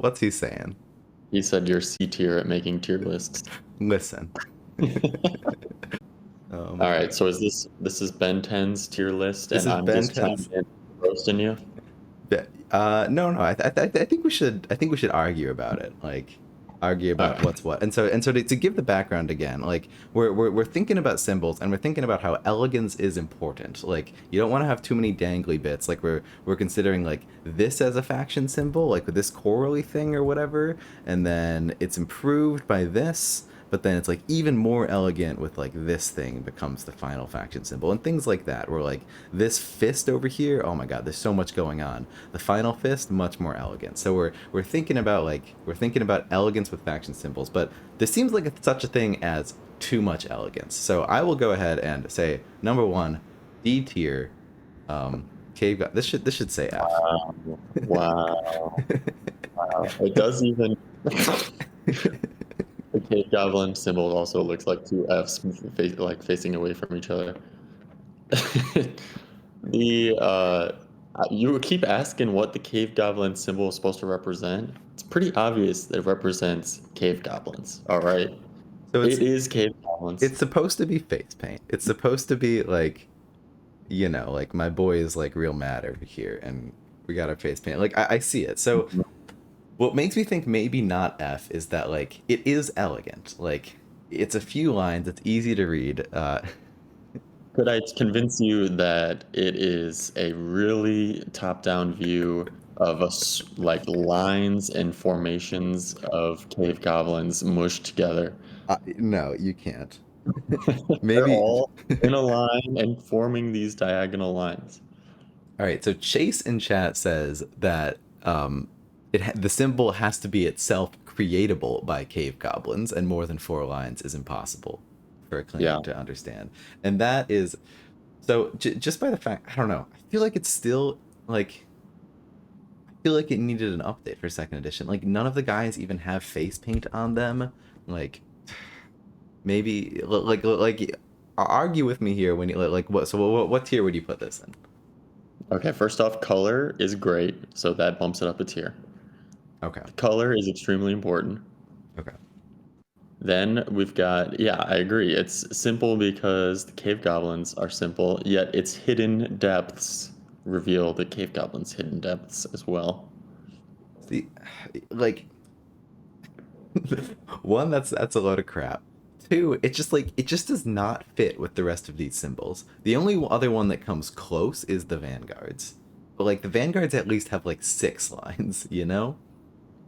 What's he saying? He said you're C tier at making tier lists. Listen. All right, so this is Ben 10's tier list, This and is I'm Ben just 10's. chiming in, roasting you. No, no. I think we should. I think we should argue about it. Like, argue All about right. what's what. And so to give the background again, like we're thinking about symbols, and we're thinking about how elegance is important. Like, you don't want to have too many dangly bits. Like we're considering like this as a faction symbol, like with this corally thing or whatever, and then it's improved by this. But then it's like even more elegant with like this thing becomes the final faction symbol and things like that. Where like this fist over here, oh my god, there's so much going on. The final fist, much more elegant. So we're thinking about elegance with faction symbols, but there seems like it's such a thing as too much elegance. So I will go ahead and say number one, D tier, cave god. This should say F. Wow. Wow. Wow. It does even. The cave goblin symbol also looks like two Fs like facing away from each other. The You keep asking what the cave goblin symbol is supposed to represent. It's pretty obvious that it represents cave goblins. All right, So it is cave goblins. it's supposed to be face paint. It's supposed to be like, like my boy is like real mad over here, and we got our face paint. Like I see it. So what makes me think maybe not F is that like it is elegant. Like it's a few lines. It's easy to read. Could I convince you that it is a really top-down view of like lines and formations of cave goblins mushed together? No, you can't. They're Maybe. all in a line and forming these diagonal lines. All right. So Chase in chat says that the symbol has to be itself creatable by cave goblins, and more than four lines is impossible for a Yeah. clan to understand. And that is so just by the fact, I don't know. I feel like it's still like I feel like it needed an update for second edition. Like none of the guys even have face paint on them. Like maybe like argue with me here when you like what so what tier would you put this in? Okay, first off, color is great, so that bumps it up a tier. Okay. The color is extremely important. Okay. Then we've got, yeah, I agree. It's simple because the cave goblins are simple, yet its hidden depths reveal the cave goblins' hidden depths as well. See, like one, that's a load of crap. Two, it just does not fit with the rest of these symbols. The only other one that comes close is the vanguards. But like the vanguards at least have like six lines, you know?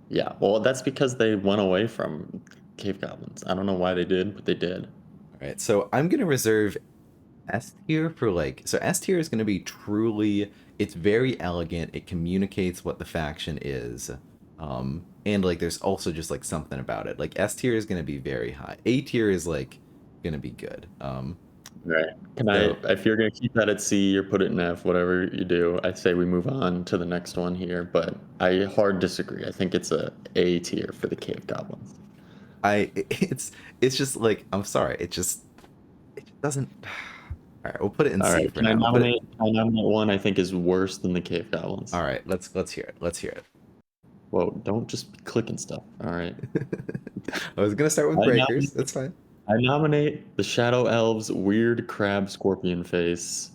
Yeah, well, that's because they went away from cave goblins. I don't know why they did, but they did. All right, so I'm gonna reserve S tier for like so S tier is gonna be truly it's very elegant. It communicates what the faction is. And like there's also just like something about it. Like S tier is gonna be very high. A tier is like gonna be good. Right. Can I, So if you're gonna keep that at C or put it in F, whatever you do, I say we move on to the next one here, but I hard disagree. I think it's A tier for the cave goblins. it's just like I'm sorry, it just doesn't. All right, we'll put it in All C right, for now. But can I nominate one I think is worse than the cave goblins? all right, let's hear it. Let's hear it. Whoa, don't just be clicking stuff. All right. I was gonna start with I breakers. nominate, That's fine. I nominate the Shadow Elves' weird crab scorpion face.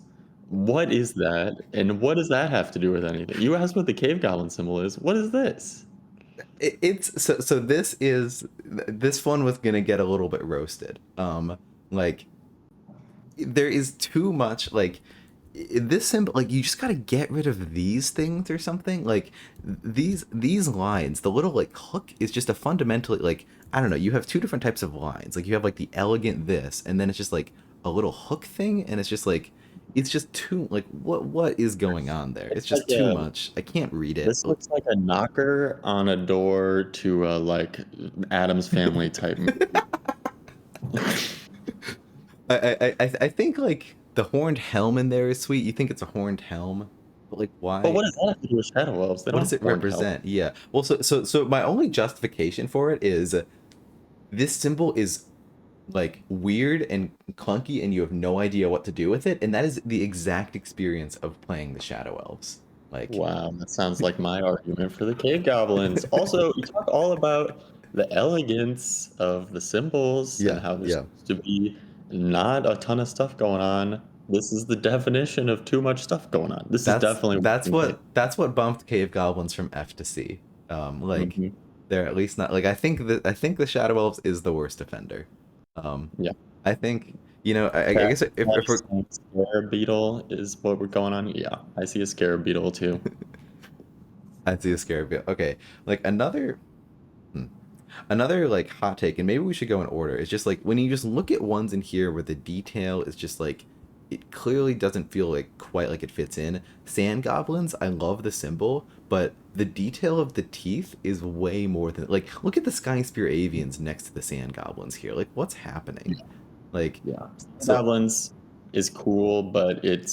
What is that? And what does that have to do with anything? You asked what the cave goblin symbol is. What is this? It's so this one was gonna get a little bit roasted. Like there is too much like this symbol like you just got to get rid of these things or something like these lines the little like hook is just a fundamentally like I don't know you have two different types of lines like you have like the elegant this and then it's just like a little hook thing and it's just like it's just too like what is going on there it's It's like just too much I can't read it. this looks like a knocker on a door to a like Adam's Family type movie. I think like the horned helm in there is sweet. You think it's a horned helm, but like But why? what does that have to do with Shadow Elves? They What don't does have it horned help. represent? Yeah. Well, so my only justification for it is this symbol is like weird and clunky, and you have no idea what to do with it, and that is the exact experience of playing the Shadow Elves. Like, Wow, that sounds like my argument for the cave goblins. Also, you talk all about the elegance of the symbols and yeah, how there's yeah. supposed to be not a ton of stuff going on. This is the definition of too much stuff going on. This is That's definitely that's working cave. what that's what bumped cave goblins from F to C. Like Mhm. they're at least not like I think the Shadow Elves is the worst offender. Um, Yeah. I think I guess if Travis we're saying Scarab Beetle is what we're going on. Yeah, I see a Scarab Beetle too. I'd see a scarab. Okay, like hmm, another like hot take, and maybe we should go in order. It's just like when you just look at ones in here where the detail is just like it clearly doesn't feel like quite like it fits in. Sand goblins, I love the symbol, but the detail of the teeth is way more than like look at the sky spear avians next to the sand goblins here. Like what's happening? Like Yeah, so Goblins is cool, but it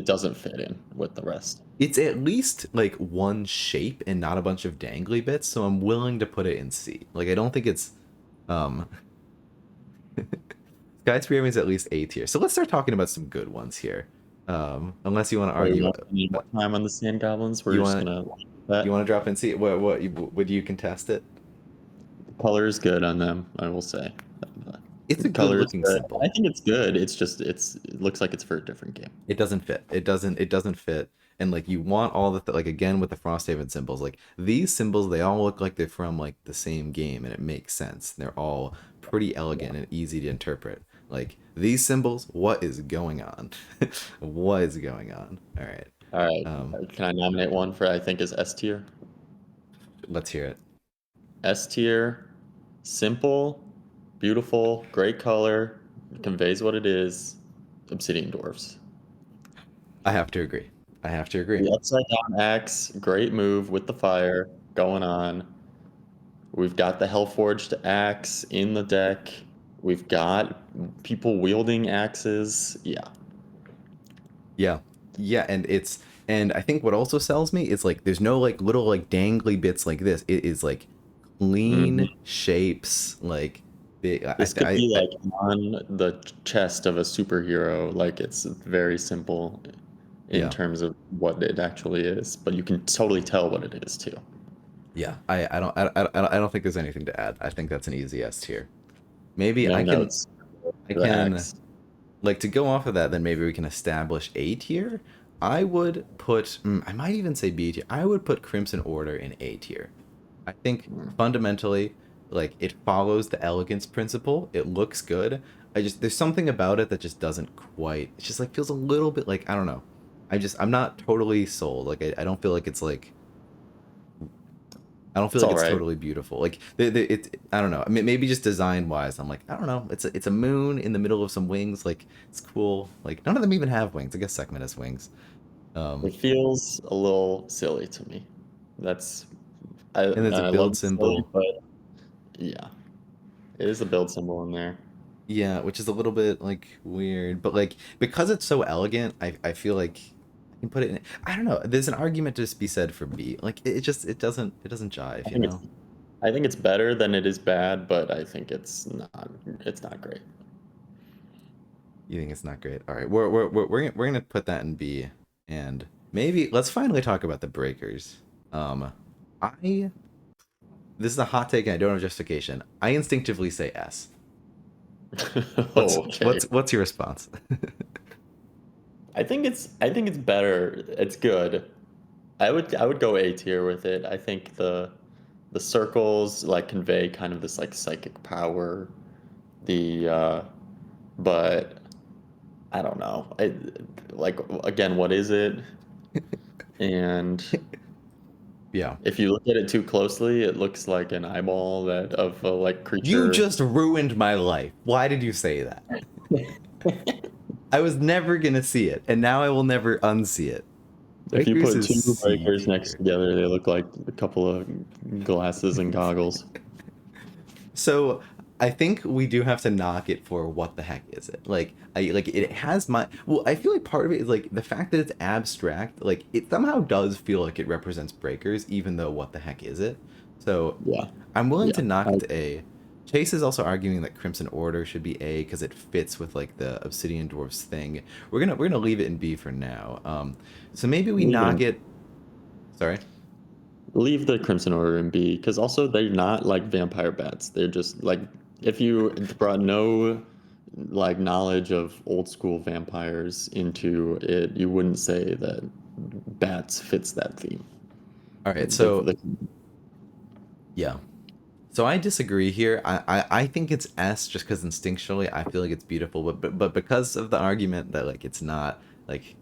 doesn't fit in with the rest. it's at least like one shape and not a bunch of dangly bits, so I'm willing to put it in C. Like I don't think it's um Sky Spear is at least A tier. So let's start talking about some good ones here. Unless you want to So we argue, won't spend any more time on the Sand Goblins. We're you just want gonna leave you that. want to drop in C. Would you contest it? The color is good on them, I will say. It's The a good color is looking good. I symbol. think it's good. It's just it looks like it's for a different game. It doesn't fit. It doesn't fit. And like you want all the like again with the Frosthaven symbols, like these symbols, they all look like they're from like the same game, and it makes sense. They're all pretty elegant and easy to interpret. Like these symbols, what is going on? What is going on? All right. All right, Um, can I nominate one for I think is S tier? let's hear it. S tier, simple, beautiful, great color, conveys what it is. Obsidian Dwarfs. I have to agree. I have to agree. The upside down axe, great move with the fire going on. We've got the Hellforged axe in the deck. We've got people wielding axes. Yeah. Yeah. Yeah, and I think what also sells me is like there's no like little like dangly bits like this. It is like hmm clean shapes like big This could be like on the chest of a superhero. Like it's very simple in yeah. terms of what it actually is, but you can totally tell what it is too. Yeah. I don't think there's anything to add. I think that's an easy S tier. Maybe No I can notes I for the can axe. like to go off of that, then maybe we can establish A tier. I would put I might even say B tier. I would put Crimson Order in A tier. I think fundamentally, like it follows the elegance principle. It looks good. There's something about it that just doesn't quite. It just like feels a little bit like I don't know. I'm not totally sold. Like I don't feel like it's like I don't feel It's like all it's right. totally beautiful. Like I don't know. Maybe just design wise, I'm like I don't know. It's a moon in the middle of some wings. Like it's cool. Like none of them even have wings. I guess Sekhmet has wings. Um, It feels a little silly to me. That's and there's a I love build the silly, symbol. but yeah, it is a build symbol in there. Yeah, which is a little bit like weird, but like because it's so elegant, I feel like I can put it in. I don't know. There's an argument to just be said for B. Like it doesn't I jive, you think it's know. I think it's better than it is bad, but I think it's not great. You think it's not great. All right, we're gonna put that in B, and maybe let's finally talk about the breakers. I this is a hot take and I don't have justification. I instinctively say S. What's Okay. what's what's your response? I think it's better. It's good. I would go A tier with it. I think the circles like convey kind of this like psychic power. The but I don't know. Like again, what is it? And Yeah. if you look at it too closely, it looks like an eyeball that of a like You creature. just ruined my life. Why did you say that? I was never gonna see it, and now I will never unsee it. If you Breakers put is two C breakers next tier. together, they look like a couple of glasses and goggles. So I think we do have to knock it for what the heck is it? Like I like it has my well, I feel like part of it is like the fact that it's abstract, like it somehow does feel like it represents breakers, even though what the heck is it? So Yeah, I'm willing yeah. to knock it to A. Chase is also arguing that Crimson Order should be A because it fits with like the Obsidian Dwarfs thing. We're gonna leave it in B for now. So maybe we knock Leaving it. Sorry. Leave the Crimson Order in B, because also they're not like vampire bats. They're just like if you brought no like knowledge of old school vampires into it, you wouldn't say that bats fits that theme. All right. So The yeah. So I disagree here. I think it's S just because instinctually I feel like it's beautiful, but because of the argument that like it's not like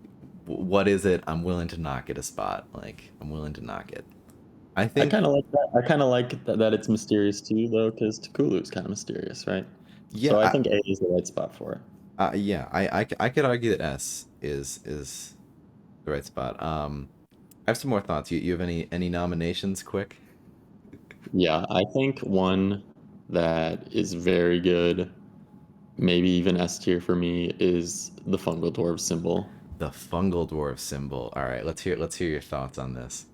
what is it? I'm willing to knock it a spot. Like I'm willing to knock it. I I think kind of like that. I kind of like that it's mysterious too, though, because Cthulhu is kind of mysterious, right? yeah, So I think A is the right spot for it. yeah, I could argue that S is the right spot. I have some more thoughts. You have any nominations quick? Yeah, I think one that is very good, maybe even S tier for me, is the fungal dwarf symbol. The fungal dwarf symbol. All right, let's hear your thoughts on this.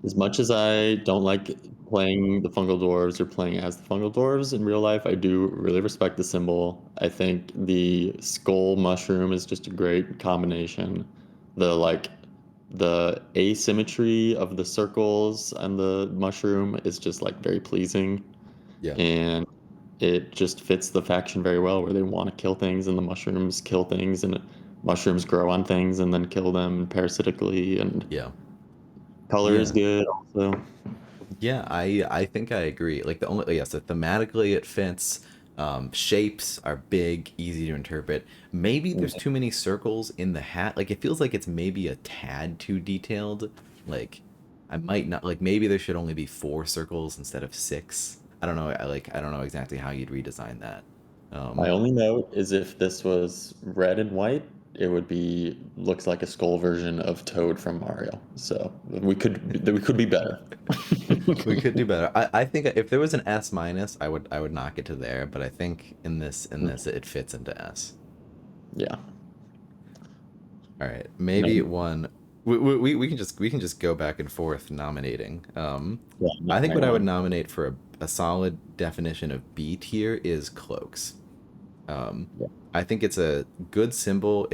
As much as I don't like playing the fungal dwarves or playing as the fungal dwarves in real life, I do really respect the symbol. I think the skull mushroom is just a great combination. The asymmetry of the circles and the mushroom is just like very pleasing, Yeah, and it just fits the faction very well where they want to kill things and the mushrooms kill things and mushrooms grow on things and then kill them parasitically, and yeah, color is yeah. good also. Yeah, I think I agree. Like the only yes, so thematically it fits. Shapes are big, easy to interpret. Maybe there's too many circles in the hat. Like it feels like it's maybe a tad too detailed. Like I might not like maybe there should only be 4 circles instead of 6. I don't know. I don't know exactly how you'd redesign that. My Um, only note is if this was red and white, it would be looks like a skull version of Toad from Mario. So we could be better. we could do better. I think if there was an S minus, I would knock it to there. But I think in this it fits into S. Yeah. All right, No, maybe one. We can just go back and forth nominating. yeah, I think nominate what I would one. nominate for a solid definition of B tier is cloaks. Um, Yeah. I think it's a good symbol.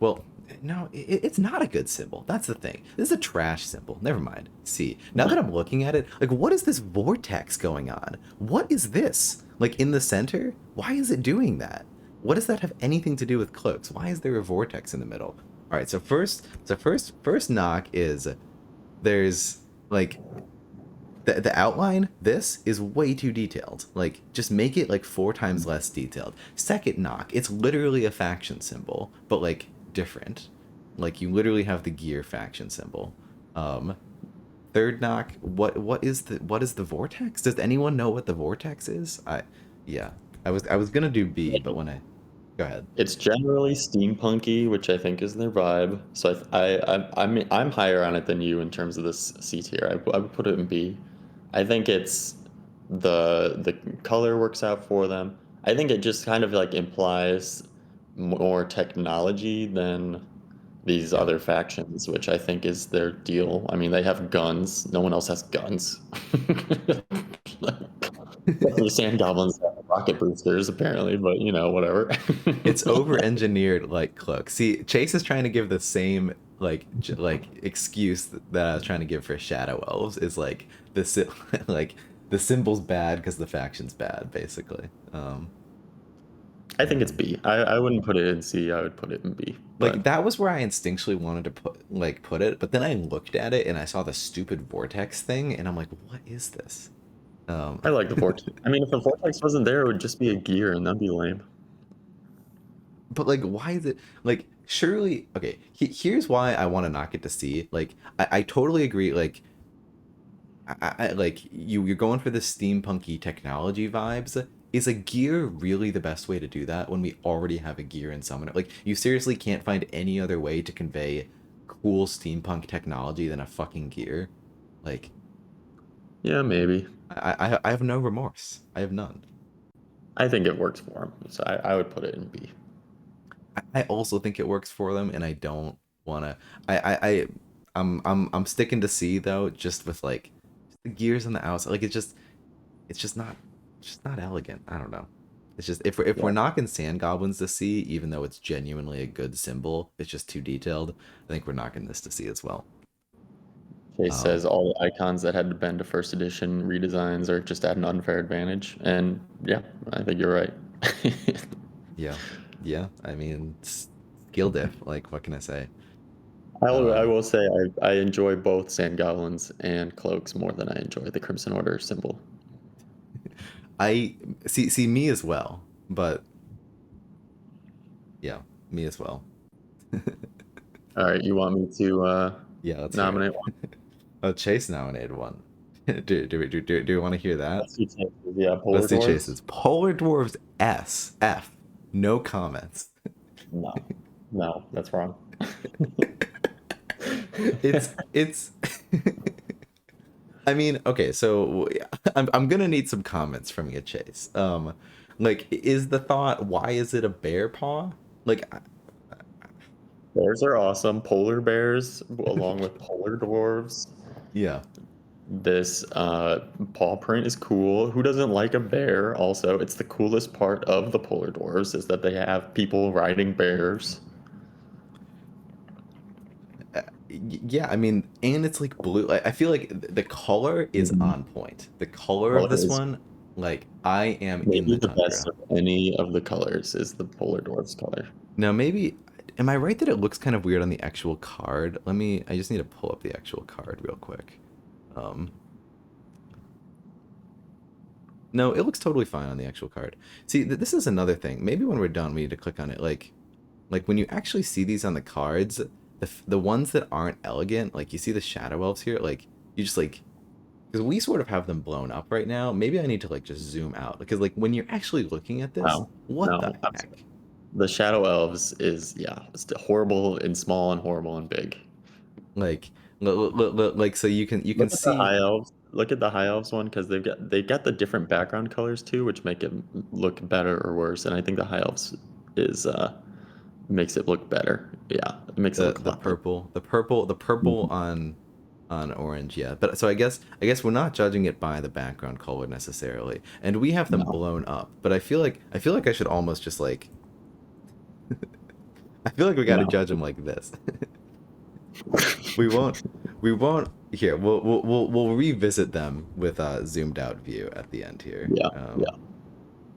Well, no, it's not a good symbol. That's the thing. This is a trash symbol. Never mind. See, now that I'm looking at it, like, what is this vortex going on? What is this? Like in the center? Why is it doing that? What does that have anything to do with cloaks? Why is there a vortex in the middle? All right. So first knock is there's like the outline, this is way too detailed. Like, just make it like 4 times less detailed. Second knock, it's literally a faction symbol, but like different. Like you literally have the gear faction symbol. Um, third knock, what is the vortex? Does anyone know what the vortex is? Yeah. I was gonna do B, but when I go ahead. It's generally steampunky, which I think is their vibe. So I'm higher on it than you in terms of this C tier. I would put it in B. I think it's the color works out for them. I think it just kind of like implies more technology than these Yeah. other factions, which I think is their deal. I mean, they have guns. No one else has guns. The sand goblins have rocket boosters, apparently, but whatever. It's over engineered like Cloak. See, Chase is trying to give the same like excuse that I was trying to give for Shadow Elves is like like the symbol's bad because the faction's bad, basically. I think it's And B. I wouldn't put it in C. I would put it in B. like But that was where I instinctually wanted to put it, but then I looked at it and I saw the stupid vortex thing, and I'm like, what is this? Um, I like the vortex. I mean, if the vortex wasn't there, it would just be a gear, and that'd be lame. but like, why is it like? Surely, okay. Here's why I want to knock it to C. Like, I totally agree. Like, like you're going for the steampunky technology vibes. Is a gear really the best way to do that when we already have a gear in Summoner? Like you seriously can't find any other way to convey cool steampunk technology than a fucking gear. Like Yeah, maybe. I have no remorse. I have none. I think it works for him, so I would put it in B. I also think it works for them, and I don't wanna. I'm sticking to C though, just with like the gears on the outside. Like it's just not elegant. I don't know. It's just if we're Yeah. knocking sand goblins to C, even though it's genuinely a good symbol, it's just too detailed. I think we're knocking this to C as well. Chase Um, says all the icons that had to bend to first edition redesigns are just at an unfair advantage. And yeah, I think you're right. yeah, yeah. I mean, skill diff. Like, what can I say? I Um, will say I enjoy both Sand Goblins and Cloaks more than I enjoy the Crimson Order symbol. I see me as well, but yeah, me as well. All right, you want me to Yeah, let's hear it. nominate one? Oh, Chase nominated one. Do we want to hear that? Let's do Chases. Yeah, Let's Polar do Dwarves? Chase's. Polar Dwarves F. No comments. No, no, that's wrong. It's I mean, okay, so I'm gonna need some comments from you, Chase. Like, is the thought, why is it a bear paw? Like, Bears are awesome. Polar bears, along with polar dwarves. yeah. This paw print is cool. Who doesn't like a bear? Also, it's the coolest part of the polar dwarves is that they have people riding bears. Yeah, I mean, and it's like blue. I feel like the color is Mhm. on point. The color of Color this is one, like, I am in maybe the the best tundra. of any of the colors is the polar dwarves color. Now, maybe, am I right that it looks kind of weird on the actual card? I just need to pull up the actual card real quick. Um, no, it looks totally fine on the actual card. See, this is another thing. Maybe when we're done, we need to click on it. Like when you actually see these on the cards, the ones that aren't elegant, like you see the shadow elves here, like you just like, because we sort of have them blown up right now. Maybe I need to like just zoom out because like when you're actually looking at this, No, what the no, I'm sorry. heck? The shadow elves is yeah, it's horrible and small and horrible and big. Like, like so you can Look at the see high elves. Look at the high elves one because they've got the different background colors too, which make it look better or worse. And I think the high elves is makes it look better. Yeah, it makes it the look a the lot better. purple, the purple Mhm. on orange, yeah. But so I guess we're not judging it by the background color necessarily, and we have them No. blown up. But I feel like I should almost just like I feel like we got to No. judge them like this. we won't we won't here. We'll revisit them with a zoomed out view at the end here. Yeah. Yeah.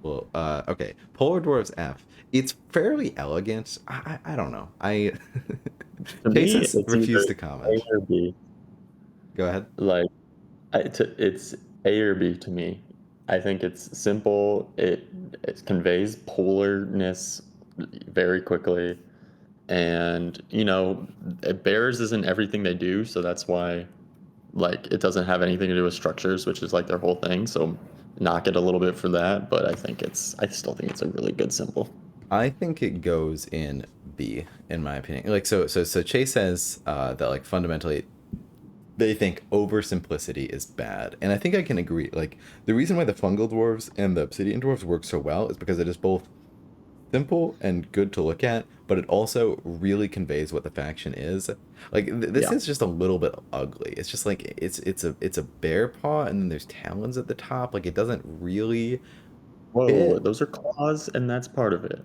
Well, okay. Polar Dwarfs F. It's fairly elegant. I don't know. To me, Cases it's refuse either to A comment. or B. Go ahead. Like, it's A or B to me. I think it's simple. It conveys polarness very quickly, and bears isn't everything they do, so that's why like it doesn't have anything to do with structures, which is like their whole thing. So knock it a little bit for that, but I still think it's a really good symbol. I think it goes in B, in my opinion. Like so Chase says that like fundamentally they think oversimplicity is bad. And I think I can agree. Like the reason why the fungal dwarves and the obsidian dwarves work so well is because it is both simple and good to look at, but it also really conveys what the faction is. Like this Yeah. is just a little bit ugly. It's just like it's a bear paw and then there's talons at the top. Like it doesn't really Whoa, fit. those are claws, and that's part of it.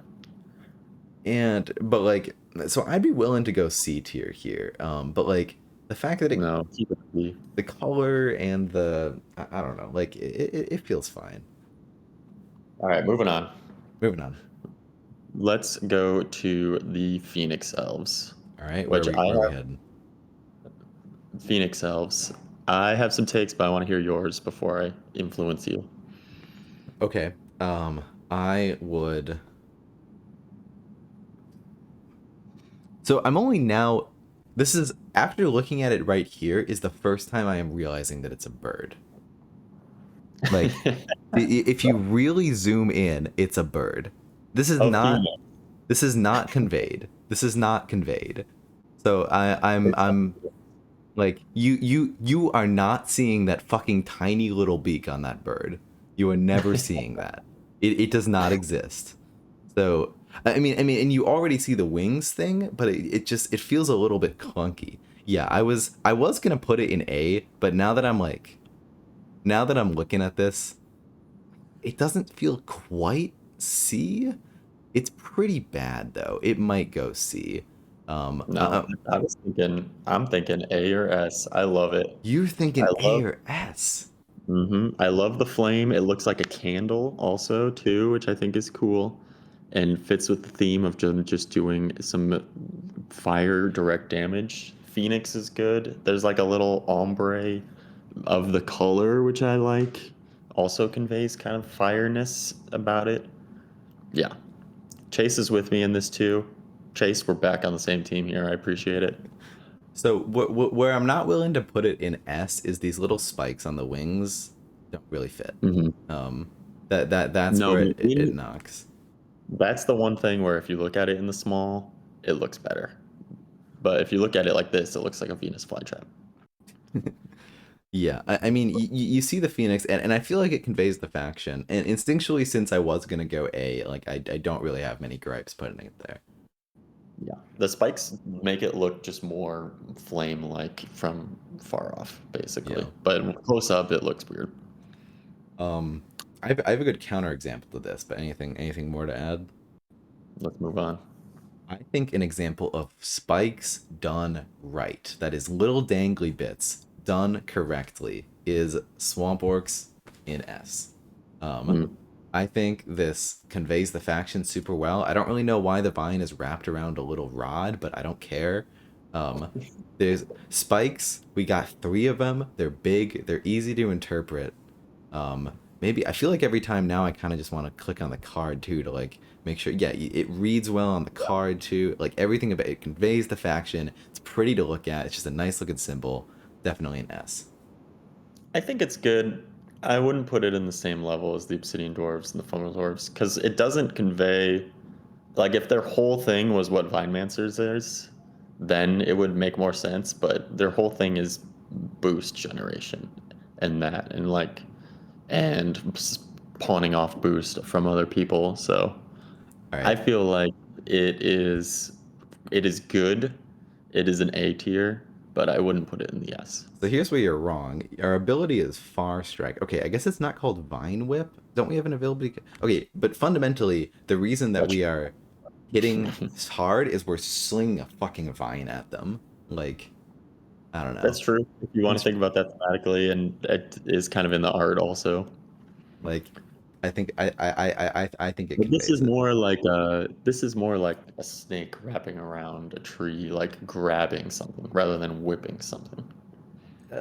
And but like so I'd be willing to go C tier here. But like the fact that No, keep it B. the color and I don't know, like it feels fine. All right, moving on. Moving on. Let's go to the Phoenix Elves, All right, which I where are we have heading? Phoenix Elves. I have some takes, but I want to hear yours before I influence you. Okay. I would. So I'm only now. This is after looking at it right here is the first time I am realizing that it's a bird. Like, if you really zoom in, it's a bird. This is A not. Phoenix. This is not conveyed. This is not conveyed. So I'm like you are not seeing that fucking tiny little beak on that bird. You are never seeing that. It does not exist. So I mean, and you already see the wings thing, but it feels a little bit clunky. Yeah, I was gonna put it in A, but now that I'm looking at this, it doesn't feel quite C. It's pretty bad though. It might go C. Uh, No, I'm thinking A or S. I love it. you're I thinking A love or S? I love the flame. It looks like a candle also too, which I think is cool and fits with the theme of just doing some fire direct damage. Phoenix is good. There's like a little ombre of the color, which I like. Also conveys kind of fireness about it. Yeah. Chase is with me in this too. Chase, we're back on the same team here. I appreciate it. So where I'm not willing to put it in S is these little spikes on the wings don't really fit. hmm Um, that's No, where it knocks. that's the one thing where if you look at it in the small, it looks better. But if you look at it like this, it looks like a Venus flytrap. Yeah, I mean, you see the Phoenix, and I feel like it conveys the faction. And instinctually, since I was gonna go A, like I don't really have many gripes putting it there. Yeah. The spikes make it look just more flame like from far off, basically. Yeah. But close up, it looks weird. Um, I have a good counterexample to this, but anything more to add? Let's move on. I think an example of spikes done right, that is little dangly bits done correctly, is Swamp Orcs in S. Um, Mm. I think this conveys the faction super well. I don't really know why the vine is wrapped around a little rod, but I don't care. Um, there's spikes. We got three of them. They're big. They're easy to interpret. Maybe I feel like every time now I kind of just want to click on the card too to like make sure. Yeah, it reads well on the card too. Like everything about it conveys the faction. It's pretty to look at. It's just a nice looking symbol. Definitely an S. I think it's good. I wouldn't put it in the same level as the Obsidian Dwarves and the Funnel Dwarves because it doesn't convey. Like, if their whole thing was what Vinemancers is, then it would make more sense. But their whole thing is boost generation and that, and like, and pawning off boost from other people. So All I right. feel like it is, it is good. It is an A tier, but I wouldn't put it in the S. So here's where you're wrong. Our ability is Far Strike. Okay, I guess it's not called Vine Whip. Don't we have an ability? Okay, but fundamentally, the reason that That's we are hitting true. hard is we're slinging a fucking vine at them. Like, I don't That's know. true. If you want to It's think about that thematically, and it is kind of in the art also. like, I think it But conveys it. this is more like a snake wrapping around a tree, like grabbing something rather than whipping something.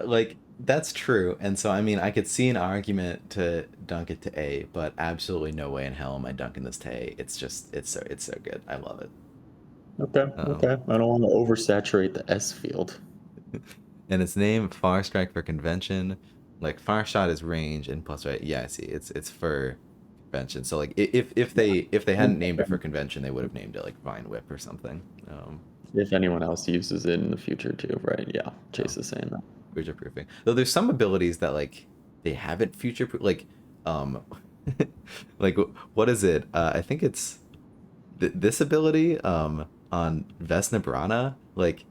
Like that's true, and so I mean, I could see an argument to dunk it to A, but absolutely no way in hell am I dunking this to A. It's just it's so good. I love it. Okay, Um, okay. I don't want to oversaturate the S field. and its name Far Strike for convention, like Far Shot is range and plus right. Yeah, I see. It's for convention. So like if they hadn't named it for convention, they would have named it like Vine Whip or something. If anyone else uses it in the future too, right? Yeah, No, Chase is saying that. future proofing. Though there's some abilities that like they haven't future proof like um like what is it? I think it's this ability on Vesna Brana, like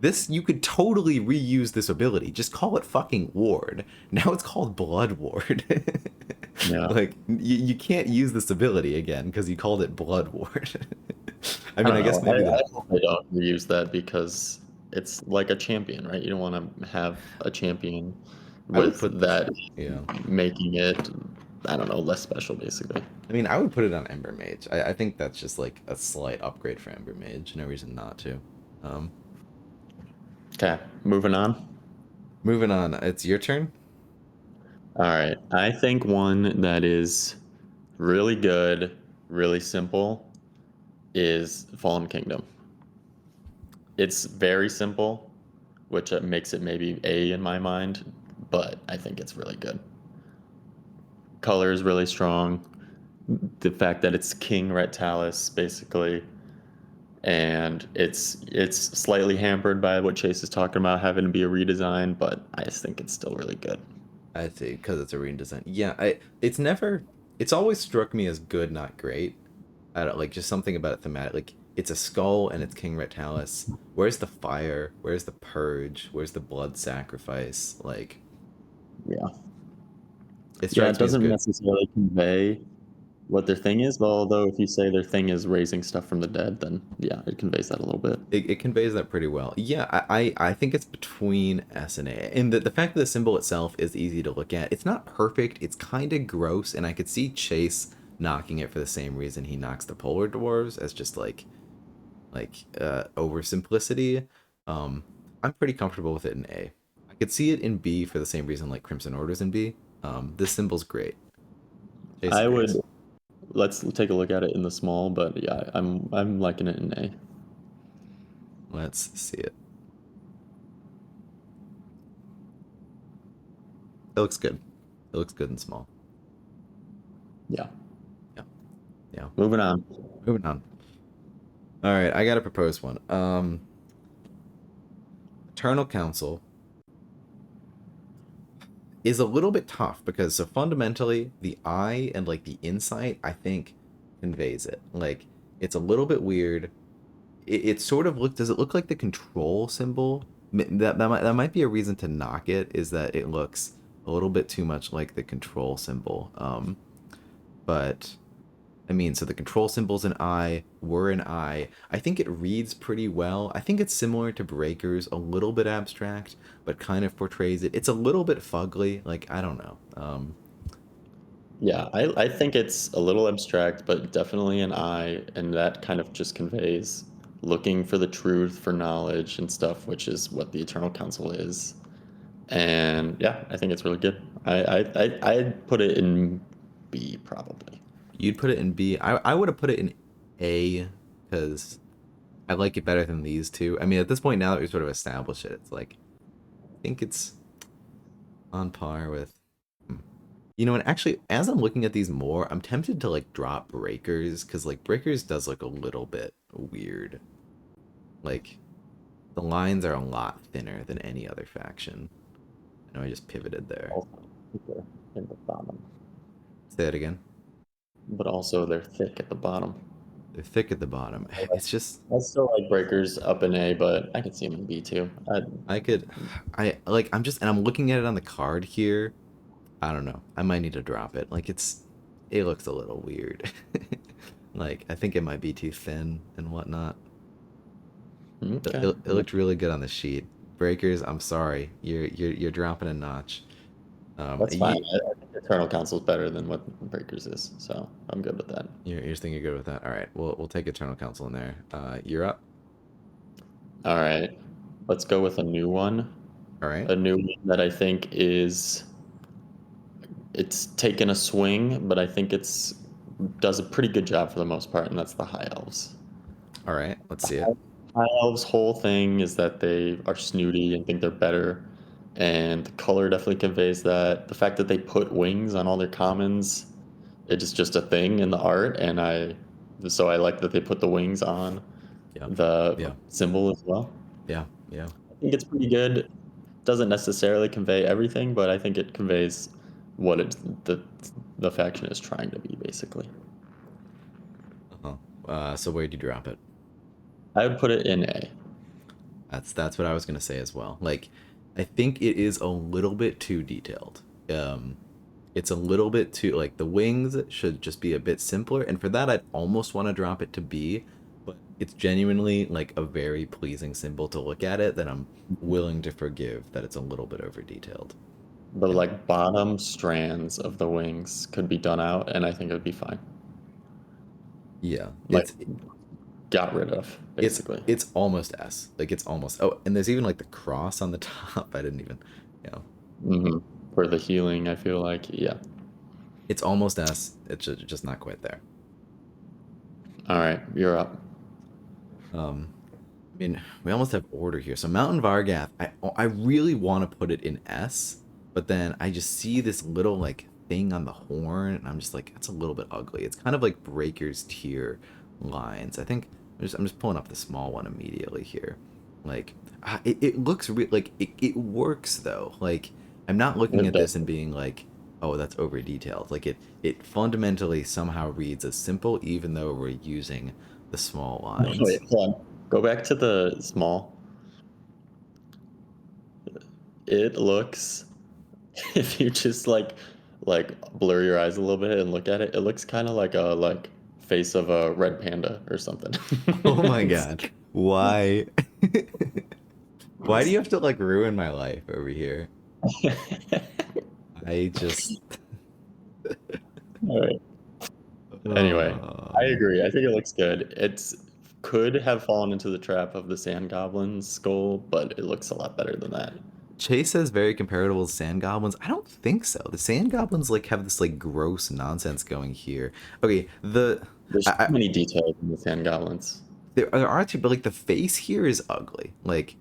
this you could totally reuse this ability. Just call it fucking Ward. Now it's called Blood Ward. Yeah, Like you can't use this ability again because you called it Blood Ward. I I mean, don't I guess know. maybe I the hope they don't reuse that because it's like a champion, right? You don't want to have a champion I would put with that yeah. making it, I don't know, less special, basically. I mean, I would put it on Ember Mage. I think that's just like a slight upgrade for Ember Mage. No reason not to. Um, Okay, moving on. moving on. It's your turn. All right. I think one that is really good, really simple is Fallen Kingdom. It's very simple, which makes it maybe A in my mind, but I think it's really good. Color is really strong. The fact that it's King Rectalis, basically, and it's slightly hampered by what Chase is talking about having to be a redesign, but I just think it's still really good. I'd say because it's a redesign. Yeah, I. It's never. It's always struck me as good, not great. I don't like just something about it thematic. Like it's a skull and it's King Rectalis. Where's the fire? Where's the purge? Where's the blood sacrifice? Like Yeah. it Yeah, it strikes me as doesn't good. necessarily convey. what their thing is, although if you say their thing is raising stuff from the dead, then yeah, it conveys that a little bit. It conveys that pretty well. Yeah, I think it's between S and A. And the fact that the symbol itself is easy to look at, it's not perfect, it's kind of gross, and I could see Chase knocking it for the same reason he knocks the Polar Dwarves, as just oversimplicity. Um, I'm pretty comfortable with it in A. I could see it in B for the same reason like Crimson Order's in B. This symbol's great. Chase I would agrees. let's take a look at it in the small, but yeah, I'm liking it in A. Let's see it. It looks good. It looks good and small. Yeah. Yeah. Yeah. Moving on. Moving on. All right, I gotta propose one. Eternal Council is a little bit tough because so fundamentally the eye and like the insight I think conveys it. Like it's a little bit weird. It sort of look. Does it look like the control symbol? That might be a reason to knock it. Is that it looks a little bit too much like the control symbol. But I mean, so the control symbol's an eye, we're an eye. I think it reads pretty well. I think it's similar to Breakers, a little bit abstract, but kind of portrays it. It's a little bit fugly, like, I don't know. Yeah, I think it's a little abstract, but definitely an eye, and that kind of just conveys looking for the truth, for knowledge and stuff, which is what the Eternal Council is. And yeah, I think it's really good. I'd put it in B probably. You'd put it in B. I would have put it in A, because I like it better than these two. I mean, at this point, now that we sort of established it, it's like, I think it's on par with. hmm. And actually, as I'm looking at these more, I'm tempted to like drop Breakers, because like Breakers does look a little bit weird. Like, the lines are a lot thinner than any other faction. I know I just pivoted there. Also thicker in the bottom, Say that again. but also they're thick at the bottom. They're thick at the bottom. It's just I still like Breakers up in A, but I could see them in B too. I could I like I'm just and I'm looking at it on the card here. I don't know. I might need to drop it. Like it looks a little weird. Like I think it might be too thin and whatnot. It, Okay, it, it looked really good on the sheet. Breakers, I'm sorry. You're dropping a notch. that's fine. You, I think Eternal Council is better than what Breakers is, so I'm good with that. you're thinking you're good with that. All right. We'll take Eternal Council in there. You're up. All right, let's go with a new one. All right. A new one that I think it's taken a swing, but I think it's does a pretty good job for the most part, and that's the High Elves. All right. Let's see it. High Elves' whole thing is that they are snooty and think they're better, and the color definitely conveys that. The fact that they put wings on all their commons, it is just a thing in the art, and I like that they put the wings on Yeah. the Yeah. symbol as well. Yeah. Yeah. I think it's pretty good. Doesn't necessarily convey everything, but I think it conveys what the faction is trying to be, basically. Uh-huh. So where'd you drop it? I would put it in A. That's what I was gonna say as well. Like, I think it is a little bit too detailed. Um, it's a little bit too like the wings should just be a bit simpler, and for that I'd almost want to drop it to B, but it's genuinely like a very pleasing symbol to look at it that I'm willing to forgive that it's a little bit over detailed. The And like bottom strands of the wings could be done out, and I think it would be fine. yeah, Like got rid of, it's basically. it's almost S. Like it's almost and there's even like the cross on the top. I didn't even, you know, hmm For the healing, I feel like, yeah. it's almost S. It's just not quite there. All right, you're up. I mean, we almost have order here. So Mountain Vargath, I really want to put it in S, but then I just see this little like thing on the horn, and I'm just like, that's a little bit ugly. It's kind of like Breaker's tier lines. I think I'm just pulling up the small one immediately here. Like, it looks like it works though. Like, I'm not looking It at does. this and being like, oh, that's over detailed. Like it fundamentally somehow reads as simple, even though we're using the small Wait, lines. hold on. Go back to the small. It looks if you just like blur your eyes a little bit and look at it, it looks kind of like a face of a red panda or something. Oh my god. Why? Why do you have to like ruin my life over here? I just All right. Anyway, I um agree. I think it looks good. It's could have fallen into the trap of the sand goblin's skull, but it looks a lot better than that. Chase says very comparable to sand goblins. I don't think so. The sand goblins like have this like gross nonsense going here. Okay, There's too I many details in the sand goblins. there are two, but like the face here is ugly. Like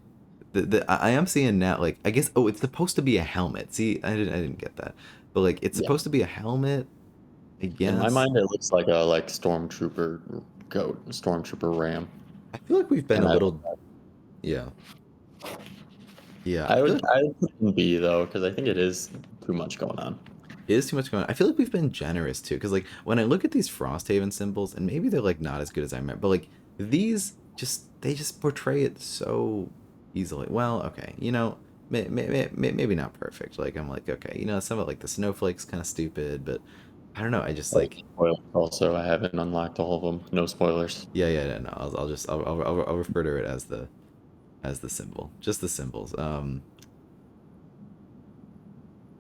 I am seeing now. Like I guess it's supposed to be a helmet. See, I didn't get that, but like it's Yeah. supposed to be a helmet. I In my guess. mind, it looks like a stormtrooper goat, stormtrooper ram, I feel like we've been and a little. Yeah, yeah. I feel like I would put it in B though because I think it is too much going on. it is too much going on. I feel like we've been generous too, because like when I look at these Frosthaven symbols, and maybe they're like not as good as I meant, but like these they just portray it so easily. Well, okay, maybe not perfect. Like I'm like okay, some of like the snowflakes kind of stupid, but I don't know. I just Oh, like spoilers. Also, I haven't unlocked all of them. No spoilers. yeah no. I'll just I'll refer to it as the symbol, just the symbols.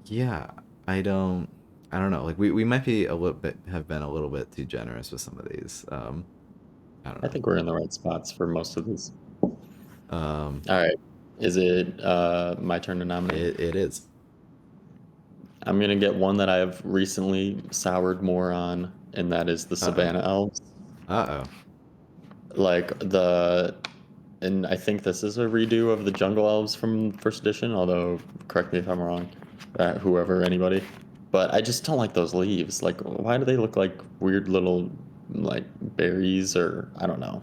Yeah, I don't I don't know. Like we might be a little bit have been a little bit too generous with some of these. I don't I know. think we're in the right spots for most of these. Um, All right. Is it my turn to nominate? it is. I'm gonna get one that I've recently soured more on, and that is the Uh-oh. Savannah Elves. Uh-oh. Like and I think this is a redo of the Jungle Elves from first edition, although correct me if I'm wrong, whoever, anybody. But I just don't like those leaves. Like, why do they look like weird little like berries or I don't know.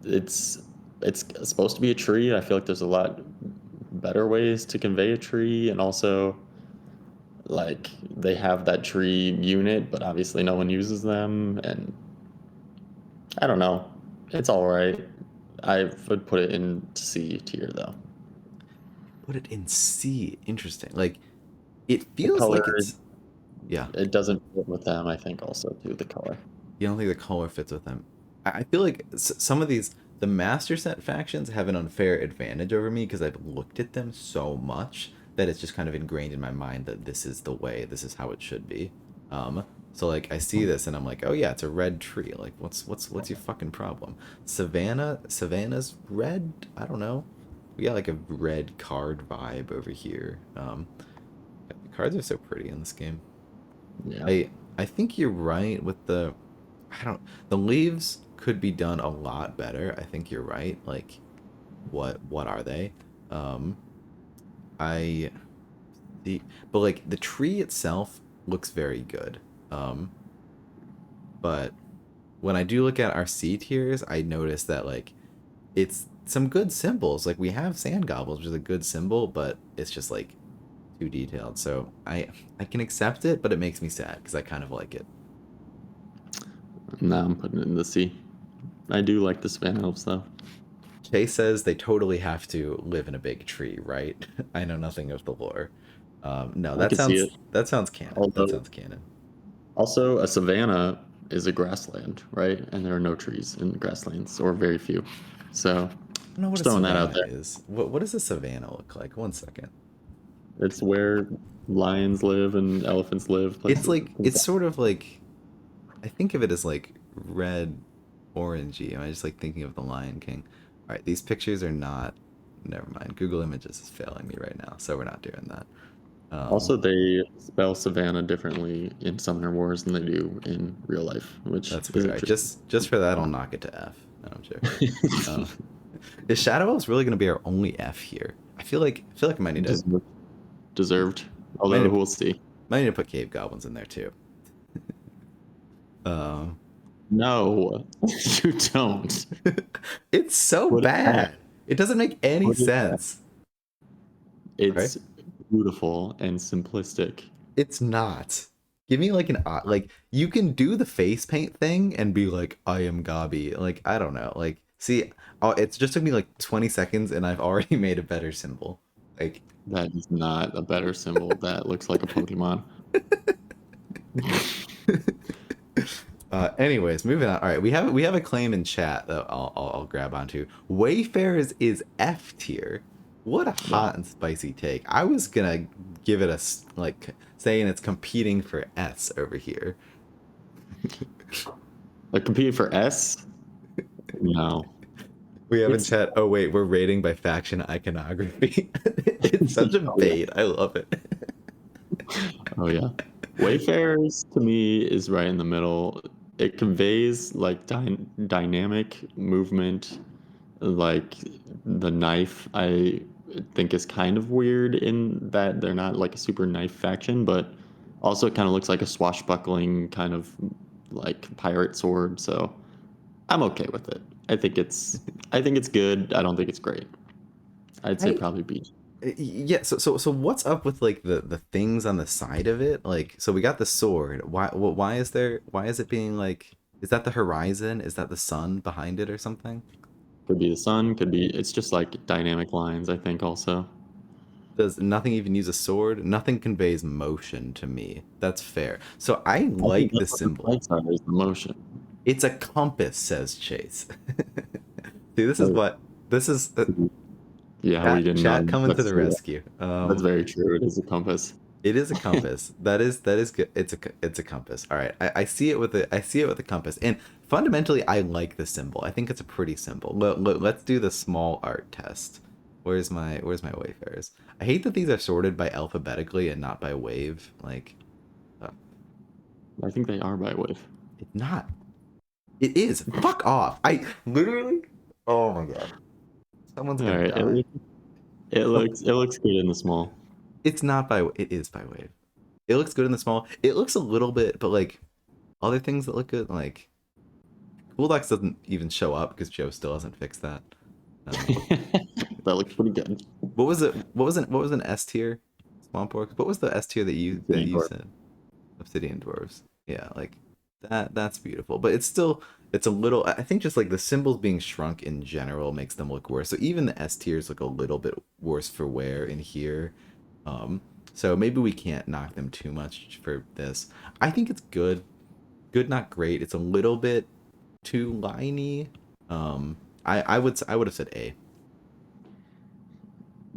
It's it's supposed to be a tree. I feel like there's a lot better ways to convey a tree, and also like they have that tree unit, but obviously no one uses them, and I don't know. It's all right. I would put it in C tier though. Put it in C. Interesting. Like it The feels color, like it's yeah. it doesn't fit with them. I think also too the color. You don't think the color fits with them. I feel like some of these the master set factions have an unfair advantage over me because I've looked at them so much that it's just kind of ingrained in my mind that this is the way, this is how it should be. So like I see this and I'm like, oh yeah, it's a red tree. Like what's your fucking problem? Savannah's red. I don't know. We got like a red card vibe over here. The cards are so pretty in this game. Yeah, I think you're right with I don't the leaves could be done a lot better. I think you're right. Like what are they? Um I the but like the tree itself looks very good. Um but when I do look at our C tiers, I notice that like it's some good symbols. Like we have sand goblins, which is a good symbol, but it's just like too detailed. So I can accept it, but it makes me sad because I kind of like it. now I'm putting it in the C. I do like the Savannah Elves though. Chase says they totally have to live in a big tree, right? I know nothing of the lore. No, I could see it. that sounds canon. That Although sounds canon. also a savanna is a grassland, right? And there are no trees in grasslands, or very few. So I don't know what just a throwing that out savanna there. is. What does a savanna look like? One second. It's where lions live and elephants live. It's Places. like it's sort of like I think of it as like red, orangey. Am I just like thinking of the Lion King? All right, these pictures are not. Never mind. Google Images is failing me right now, so we're not doing that. Also, they spell Savannah differently in Summoner Wars than they do in real life, which That's is weird. I interesting. just for that, I'll knock it to F. No, I'm joking. Uh, is Shadow Elves really going to be our only F here? I feel like I Deserved. Deserved. might Although need to, we'll see. might need to put cave goblins in there too. Um, No, you don't. it's so What is that? bad. It doesn't make any What is that? sense. Right? It's beautiful and simplistic. It's not. Give me like like you can do the face paint thing and be like I am Gabi. Like I don't know. Like see, it just took me like 20 seconds and I've already made a better symbol. Like That is not a better symbol. That looks like a Pokemon. Anyways, moving on. All right, we have a claim in chat that I'll grab onto. Wayfarers is F tier. What a Wow. hot and spicy take. I was gonna give it like saying it's competing for S over here. Like competing for S? No. We have in It's chat. Oh wait, we're rating by faction iconography. It's such a oh yeah. bait. I love it. Oh yeah. Wayfarers to me is right in the middle. It conveys like dynamic movement. Like the knife, I think is kind of weird in that they're not like a super knife faction, but also it kind of looks like a swashbuckling kind of like pirate sword. So I'm okay with it. I think it's good. I don't think it's great. I'd say I probably B. Yeah, so what's up with like the things on the side of it? Like, so we got the sword. Why is it being like, is that the horizon? Is that the sun behind it or something? Could be the sun, could be it's just like dynamic lines, I think also. Does nothing even use a sword? Nothing conveys motion to me. That's fair. So I I think like the that's what the symbol. lights are is the motion. It's a compass, says Chase. See, Oh, this is yeah, we chat didn't know. chat coming to That's the true. rescue. That's very true. It is a compass. It is a compass. That is good. It's a compass. All right. I see it with the compass. And fundamentally, I like the symbol. I think it's a pretty symbol. Let's do the small art test. Where's my wayfarers? I hate that these are sorted by alphabetically and not by wave. Like, uh, I think they are by wave. it's not. It is. Fuck off. I literally. Oh my god. Someone's All gonna right, die. it looks good in the small. It's not by. It is by wave. It looks good in the small. It looks a little bit, but like other things that look good, like Cool Docs doesn't even show up because Joe still hasn't fixed that. Um, That looks pretty good. what was it? What was an S tier? Swamp Orcs. What was the S tier that you Dwarf. said? Obsidian Dwarves. Yeah, like that. That's beautiful, but it's a little. I think just like the symbols being shrunk in general makes them look worse. So even the S tiers look a little bit worse for wear in here. Um, so maybe we can't knock them too much for this. I think it's good. Good, not great. It's a little bit too liney. I would have said A.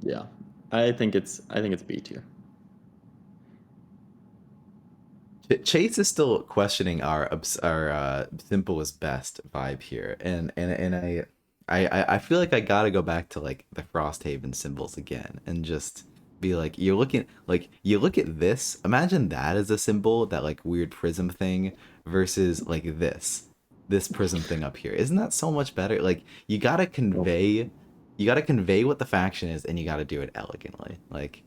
Yeah. I think it's B tier. Chase is still questioning our simple is best vibe here, and I feel like I gotta go back to like the Frosthaven symbols again and just be like, you look at this. Imagine that as a symbol, that like weird prism thing, versus like this prism thing up here. Isn't that so much better? Like Well, you gotta convey what the faction is, and you gotta do it elegantly. Like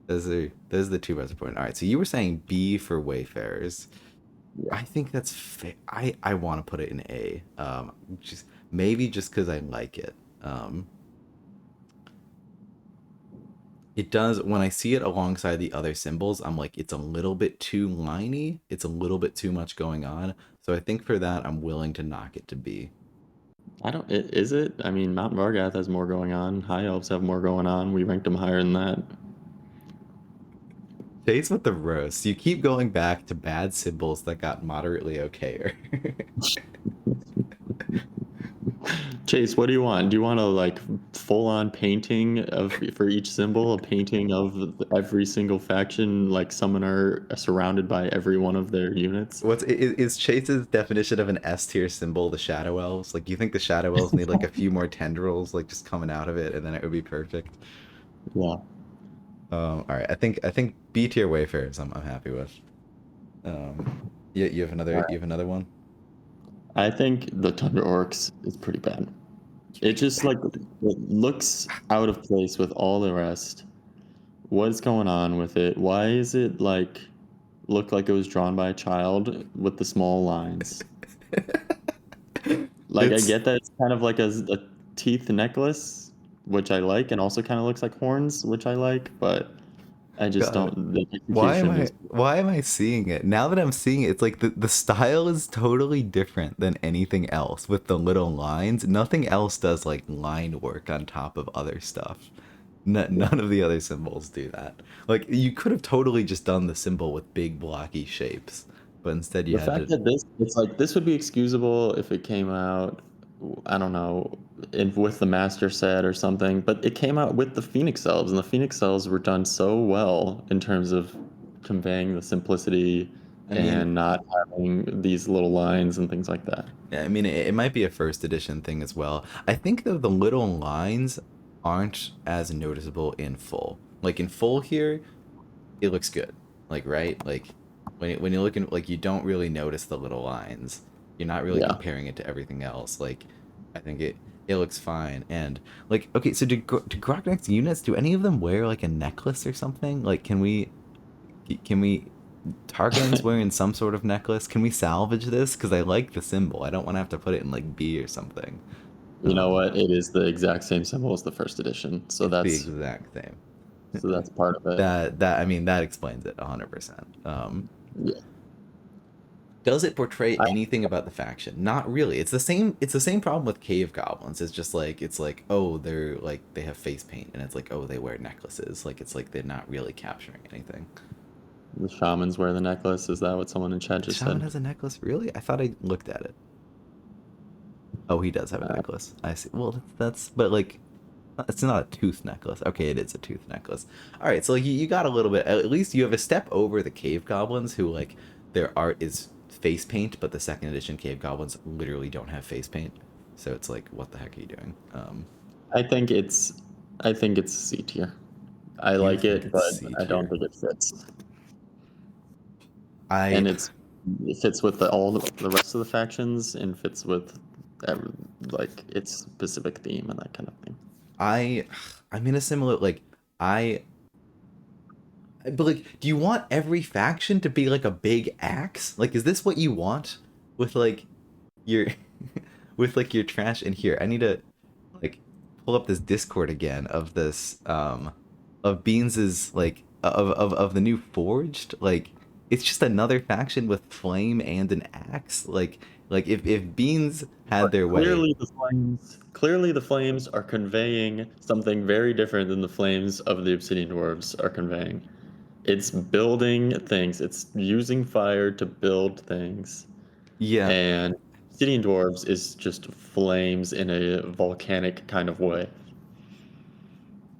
those are the two most important. All right, so you were saying B for Wayfarers. yeah. I think that's I want to put it in A. Just maybe just because I like it. It does when I see it alongside the other symbols. I'm like, it's a little bit too liney. It's a little bit too much going on. So I think for that, I'm willing to knock it to B. I don't is it? I mean, Mount Vargath has more going on. High Elves have more going on. We ranked them higher than that. Chase with the roast. You keep going back to bad symbols that got moderately okayer. Chase, what do you want? Do you want a like full on painting of for each symbol, a painting of every single faction, like summoner surrounded by every one of their units? Is Chase's definition of an S tier symbol the Shadow Elves? Like, you think the Shadow Elves need like a few more tendrils, like just coming out of it, and then it would be perfect? Yeah. All right, I think B tier Wayfarers, I'm happy with. Um, yeah, All you right. have another one. I think the Thunder Orcs is pretty bad. It just like it looks out of place with all the rest. What's going on with it? Why is it like look like it was drawn by a child with the small lines? Like I It's get that it's kind of like a teeth necklace, which I like, and also kind of looks like horns, which I like, but I just God. don't. The execution is Why am I seeing it? Now that I'm seeing it, it's like the style is totally different than anything else with the little lines. Nothing else does like line work on top of other stuff. None of the other symbols do that. Like you could have totally just done the symbol with big blocky shapes, but instead you The had fact to. that it's like this would be excusable if it came out, I don't know, with the master set or something, but it came out with the Phoenix elves, and the Phoenix elves were done so well in terms of conveying the simplicity I mean, and not having these little lines and things like that. yeah, I mean, it might be a first edition thing as well. I think though the little lines aren't as noticeable in full. Like in full here, it looks good. Like right, like when you look in, like you don't really notice the little lines. You're not really Yeah. comparing it to everything else. Like I think it looks fine. And like okay, so do Grognack's units, do any of them wear like a necklace or something? Like can we Targon's wearing some sort of necklace. Can we salvage this? Because I like the symbol. I don't want to have to put it in like B or something. You know what? It is the exact same symbol as the first edition, It's the exact same. so that's part of it. That I mean that explains it 100%. Yeah. Does it portray I, anything about the faction? Not really. It's the same. It's the same problem with cave goblins. It's like oh they're like they have face paint and it's like oh they wear necklaces. Like it's like they're not really capturing anything. the shamans wear the necklace. Is that what someone in chat The just shaman said? has a necklace. Really? I thought I looked at it. Oh, he does have a Uh, necklace. I see. Well, that's but like it's not a tooth necklace. Okay, it is a tooth necklace. All right, so like you got a little bit. At least you have a step over the cave goblins, who like their art is face paint, but the second edition cave goblins literally don't have face paint. So it's like, what the heck are you doing? I think it's I think it's C tier. I You like think it, it's but C I don't tier? think it fits. I And it fits with all the rest of the factions and fits with like its specific theme and that kind of thing. I I'm in a similar like I but like, do you want every faction to be like a big axe? Like, is this what you want with like your with like your trash in here? I need to like pull up this Discord again of this of Beans's like of the new Forged. Like, it's just another faction with flame and an axe. Like if Beans had But their way, clearly the flames are conveying something very different than the flames of the Obsidian Dwarves are conveying. It's building things. It's using fire to build things. yeah, And Obsidian Dwarves is just flames in a volcanic kind of way.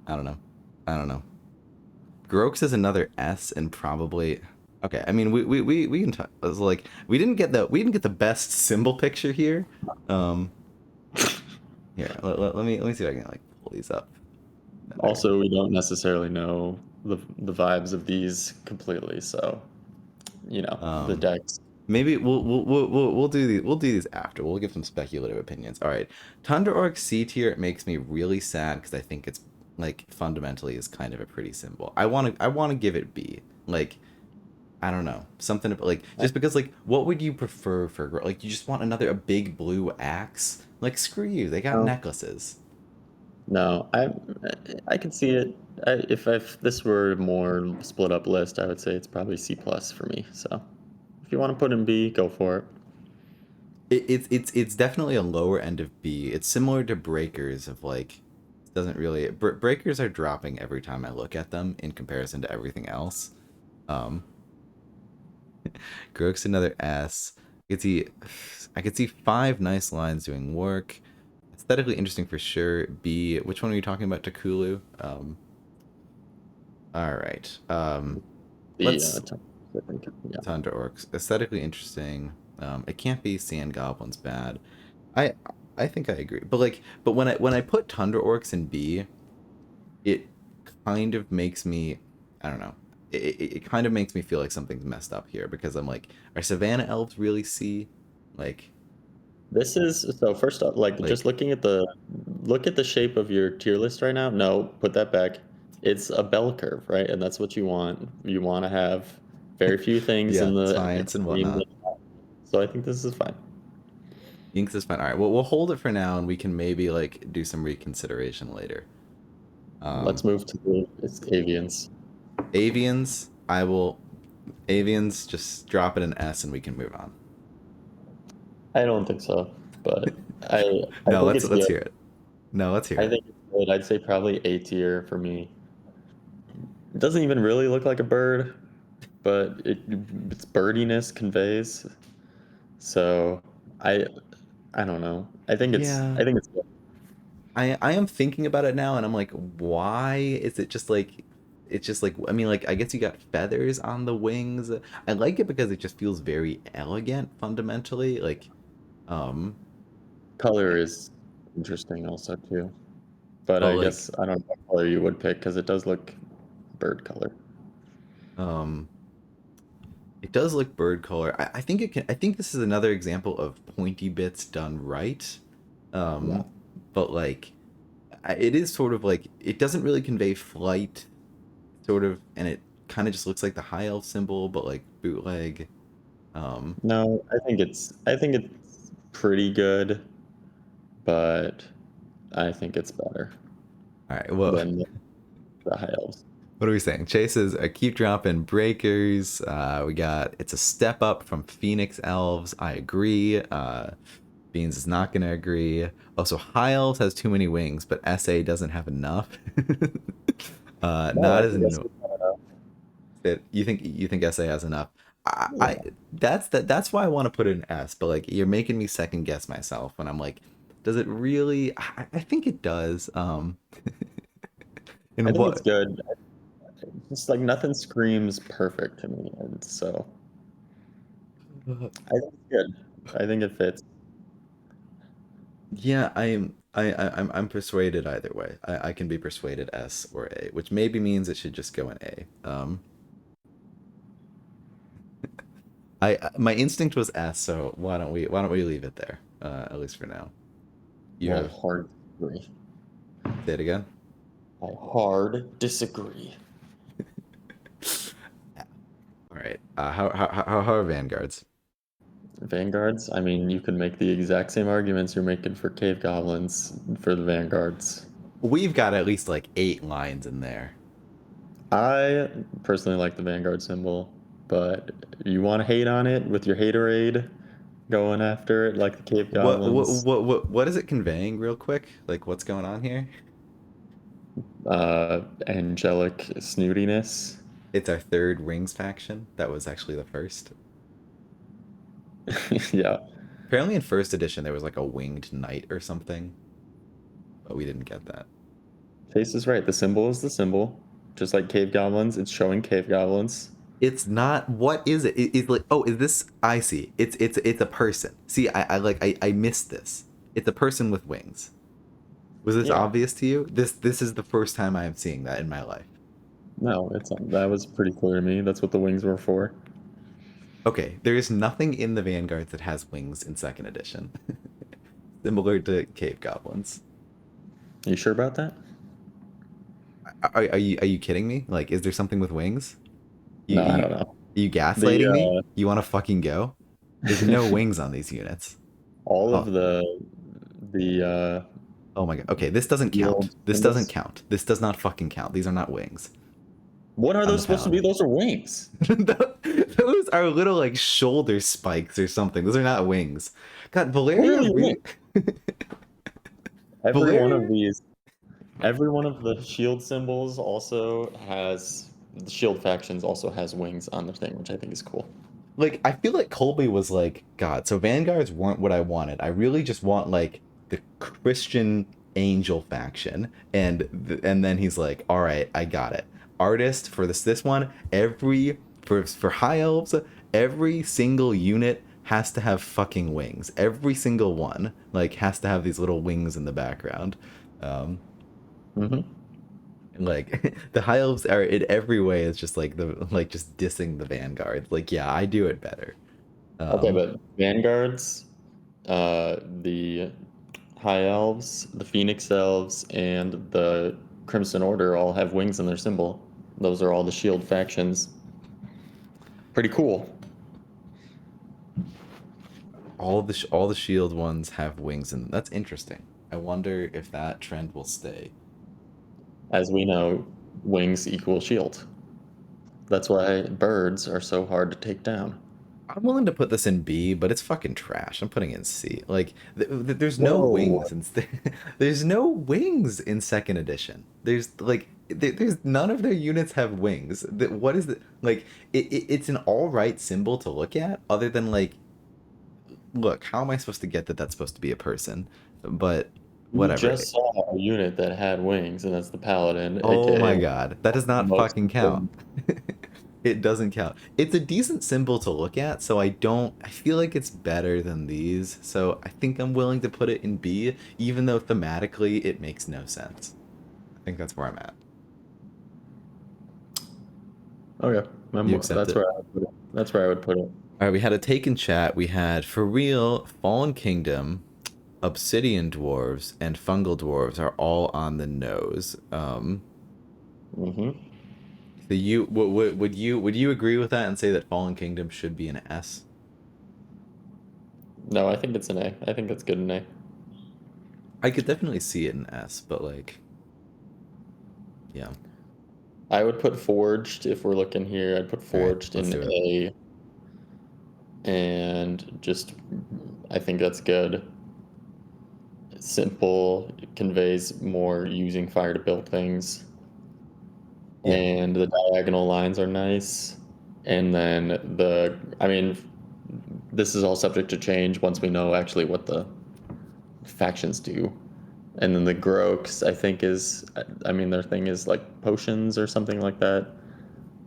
I don't know. I don't know. Grox is another S and probably okay. I mean, we can talk. It's like we didn't get the best symbol picture here. Um, here let me see if I can like pull these up better. Also, we don't necessarily know the vibes of these completely, so the Um, decks. maybe we'll do these after. We'll give some speculative opinions. All right, Tundra Orc C tier makes me really sad because I think it's like fundamentally is kind of a pretty symbol. I want to give it B. Like I don't know. Something about like just because like what would you prefer for like you just want another a big blue axe? Like screw you. They got No, necklaces. no, I can see it. If this were a more split up list, I would say it's probably C plus for me. So if you want to put in B, go for it. It's definitely a lower end of B. It's similar to Breakers of like doesn't really Breakers are dropping every time I look at them in comparison to everything else. Um Grook's another S. I could see five nice lines doing work. Aesthetically interesting for sure. B. Which one are you talking about, Takulu? All right. The Let's I think, yeah. Tundra Orcs. Aesthetically interesting. It can't be Sand Goblins bad. I I think I agree. But when I put Tundra Orcs in B, it kind of makes me I don't know. It kind of makes me feel like something's messed up here because I'm like, are Savannah elves really C? Like This is so first off, like just like look at the shape of your tier list right now. No, put that back. It's a bell curve, right? And that's what you want. You want to have very few things yeah, in the science and extreme. whatnot. So I think this is fine. Inks is fine. All right, well we'll hold it for now and we can maybe like do some reconsideration later. Let's Um, move to the it's avians. Avians, I will Avians just drop it in S and we can move on. I don't think so, but I No, think let's it's let's good. hear it. No, let's hear I it. think good. I'd say probably A tier for me. It doesn't even really look like a bird, but its birdiness conveys. So I I don't know. Yeah. I think it's good. I am thinking about it now and I'm like, why is it just like it's just like I mean like I guess you got feathers on the wings. I like it because it just feels very elegant fundamentally. Like um Color is interesting also too. But but I like guess I don't know what color you would pick because it does look bird color. um it does look bird color. I think it can I think this is another example of pointy bits done right. Yeah. Um but like it is sort of like it doesn't really convey flight sort of and it kind of just looks like the high elf symbol but like bootleg. Um No, I think it's pretty good, but I think it's better all right, well, than the high elves. what are we saying? Chase is keep dropping breakers. We got it's a step up from Phoenix Elves. I agree. Beans is not gonna agree. Also, High Elves has too many wings, but SA doesn't have enough. No, Not I as think that's no. good enough. You think SA has enough? I Yeah. that's why I want to put it in S. But like you're making me second guess myself when I'm like, does it really? I think it does. I In think it's what? good. Just like nothing screams perfect to me, and so I think it's good. I think it fits. Yeah, I'm persuaded either way. I can be persuaded S or A, which maybe means it should just go in A. My instinct was S, so why don't we leave it there? At least for now. You I have hard disagree. say it again. I hard disagree. All right. How are vanguards? Vanguards, I mean, you could make the exact same arguments you're making for cave goblins for the vanguards. We've got at least like 8 lines in there. I personally like the vanguard symbol, but you want to hate on it with your haterade going after it like the cave goblins. What is it conveying real quick? Like what's going on here? Angelic snootiness. It's our third wings faction. That was actually the first. Yeah. Apparently in first edition there was like a winged knight or something, but we didn't get that. Chase is right. The symbol is the symbol. Just like cave goblins, it's showing cave goblins. It's not. What is it? It's like, oh, is this? I see. It's a person. See, I missed this. It's a person with wings. Was this Yeah. obvious to you? This is the first time I am seeing that in my life. No, it's that was pretty clear to me. That's what the wings were for. Okay, there is nothing in the Vanguards that has wings in second edition, similar to cave goblins. You sure about that? Are you kidding me? Like, is there something with wings? You No, I you don't know. are you The gaslighting me? You want to fucking go? There's no wings on these units. all of Oh, the oh my god. Okay, this doesn't count. field This doesn't symbols. count. This does not fucking count. These are not wings. What are I'm those the supposed to be? paladin. Those are wings. Those are little like shoulder spikes or something. Those are not wings. God, Valeria Clearly really wings. Every one of Valeria these, every one of the shield symbols also has the shield factions also has wings on the thing, which I think is cool. like I feel like Colby was like, God, so Vanguards weren't what I wanted. I really just want like the Christian angel faction. And then he's like, all right, I got it. Artist for this one, for high elves, every single unit has to have fucking wings. Every single one like has to have these little wings in the background. Um Hmm. like the high elves are in every way is just like the like just dissing the vanguard. Like, yeah, I do it better. Okay, Um but vanguards, the high elves, the phoenix elves, and the crimson order all have wings in their symbol. Those are all the shield factions. Pretty cool. all the shield ones have wings and that's interesting. I wonder if that trend will stay. As we know, wings equal shield. That's why birds are so hard to take down. I'm willing to put this in B, but it's fucking trash. I'm putting it in C. Like, there's no Whoa. wings in there's no wings in second edition. There's like there's none of their units have wings. What is the like? It's an all right symbol to look at, other than like, look, how am I supposed to get that that's supposed to be a person? But You whatever. just saw a unit that had wings, and that's the Paladin, Oh aka my one god, that of does the not most fucking count. important. It doesn't count. It's a decent symbol to look at, so I feel like it's better than these, so I think I'm willing to put it in B, even though thematically it makes no sense. I think that's where I'm at. Okay, You accept that's it? where I would put it. That's where I would put it. Alright, we had a take in chat. We had, for real, Fallen Kingdom, Obsidian Dwarves, and Fungal Dwarves are all on the nose. Hmm. So would you agree with that and say that Fallen Kingdom should be an S? No, I think it's an A. I think it's good in A. I could definitely see it in S, but like, yeah. I would put Forged if we're looking here. I'd put All right, Forged let's in do it. A, and just I think that's good. Simple, it conveys more using fire to build things, Yeah. and the diagonal lines are nice. And then I mean, this is all subject to change once we know actually what the factions do. And then the Groks, I think, I mean, their thing is like potions or something like that.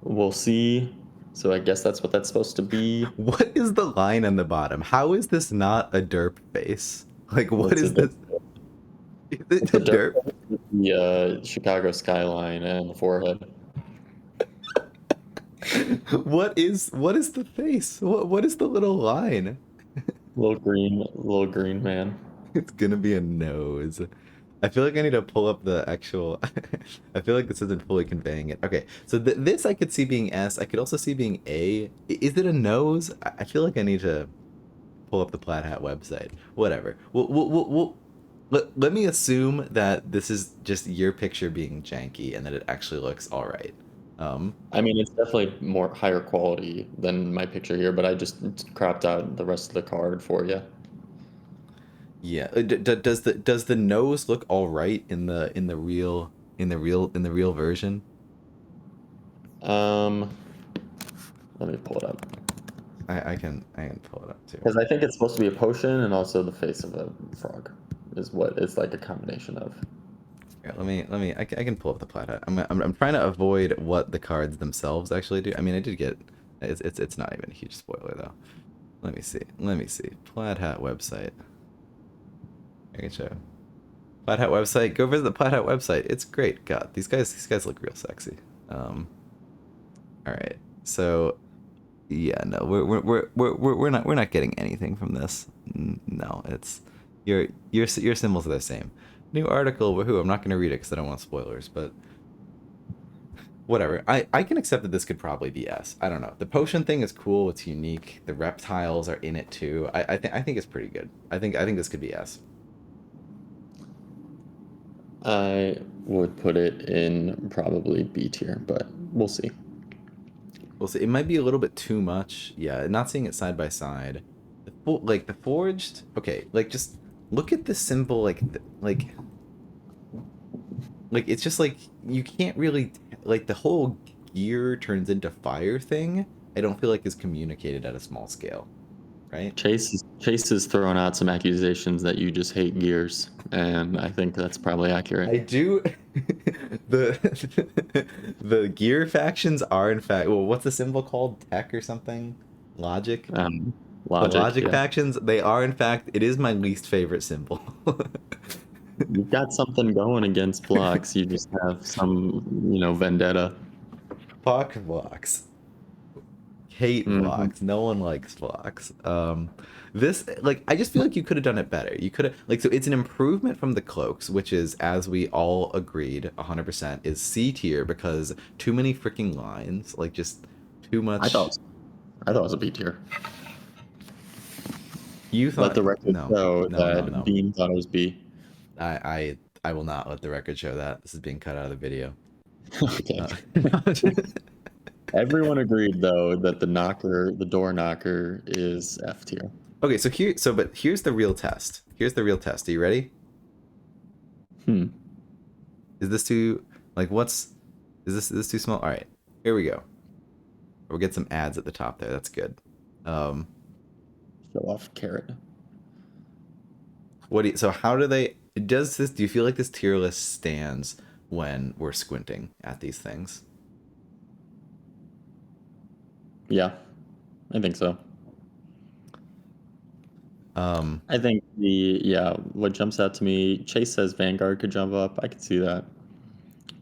We'll see. So I guess that's what that's supposed to be. What is the line on the bottom? How is this not a derp face? Like, what It's a is this? Is it it's a a dirt derp? with the Chicago skyline and the forehead. What is the face? What is the little line? Little green man. It's gonna be a nose. I feel like I need to pull up the actual. I feel like this isn't fully conveying it. Okay, so this I could see being S. I could also see being A. Is it a nose? I feel like I need to pull up the Plaid Hat website. Whatever. Let me assume that this is just your picture being janky and that it actually looks all right. I mean, it's definitely more higher quality than my picture here, but I just cropped out the rest of the card for you. Yeah. Does the nose look all right in the real version? Um, Let me pull it up I can pull it up too. because I think it's supposed to be a potion and also the face of a frog is what it's like a combination of. Yeah, I can pull up the Plaid Hat. I'm trying to avoid what the cards themselves actually do. I mean, I did get it's not even a huge spoiler though. Let me see. Let me see. Plaid Hat website. I can show. Plaid Hat website. Go visit the Plaid Hat website. It's great. God, these guys look real sexy. All right. So, yeah, no, we're not getting anything from this. No, it's your symbols are the same. New article. Woohoo! I'm not going to read it because I don't want spoilers, but whatever. I can accept that this could probably be S. I don't know. The potion thing is cool. It's unique. The reptiles are in it too. I think it's pretty good. I think this could be S. I would put it in probably B tier, but we'll see. We'll see. It might be a little bit too much. Yeah, not seeing it side by side. Like the forged. Okay, like just look at the symbol. Like it's just like you can't really like the whole gear turns into fire thing. I don't feel like is communicated at a small scale, right? Chase is throwing out some accusations that you just hate gears, and I think that's probably accurate. I do. the the gear factions are in fact. Well, what's the symbol called? Tech or something? Logic. Um, The Logic, logic yeah. factions, they are in fact, it is my least favorite symbol. You've got something going against blocks. You just have some, vendetta. Fuck blocks. Hate Hmm. blocks. No one likes blocks. This like I just feel like you could have done it better. You could have like so it's an improvement from the cloaks, which is as we all agreed 100% is C tier because too many freaking lines, like just too I much. thought I thought it was a B tier. You Let thought the record no, show no, that no. Bean thought it was B. I will not let the record show that. This is being cut out of the video. Okay. Uh, Everyone agreed though that the door knocker is F tier. Okay, but here's the real test. Here's the real test. Are you ready? Hmm. Is this too like what's is this too small? All right, here we go. We'll get some ads at the top there. That's good. Um, Show off carrot. what do you, so how do they does this? Do you feel like this tier list stands when we're squinting at these things? Yeah, I think so. Um, I think what jumps out to me, Chase says Vanguard could jump up. I could see that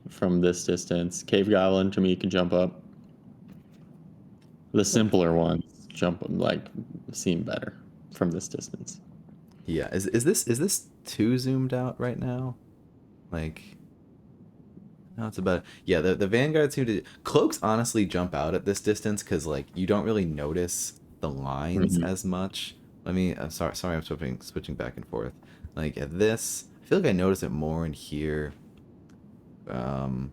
from this distance. Cave Goblin to me could jump up. The simpler ones jump like seem better from this distance. yeah. Is this too zoomed out right now? Like, no, it's about yeah. The Vanguard seem to cloaks honestly jump out at this distance because like you don't really notice the lines Mhm. as much. Let me. I'm sorry. I'm switching back and forth. Like at this, I feel like I notice it more in here. Um,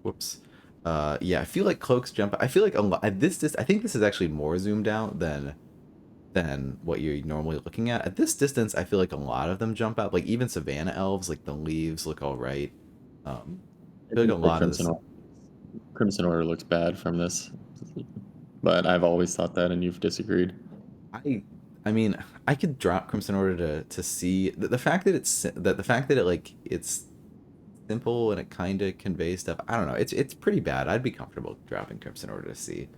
whoops. Yeah, I feel like cloaks jump. I feel like a lot. I think this is actually more zoomed out than what you're normally looking at. At this distance, I feel like a lot of them jump out. Like even Savannah elves, like the leaves look all right. I I feel like think a the lot of this. Crimson Order looks bad from this, but I've always thought that, and you've disagreed. I I mean, I could drop Crimson Order to see the fact that the fact that it's simple and it kind of conveys stuff. I don't know. It's pretty bad. I'd be comfortable dropping Crimson Order to see.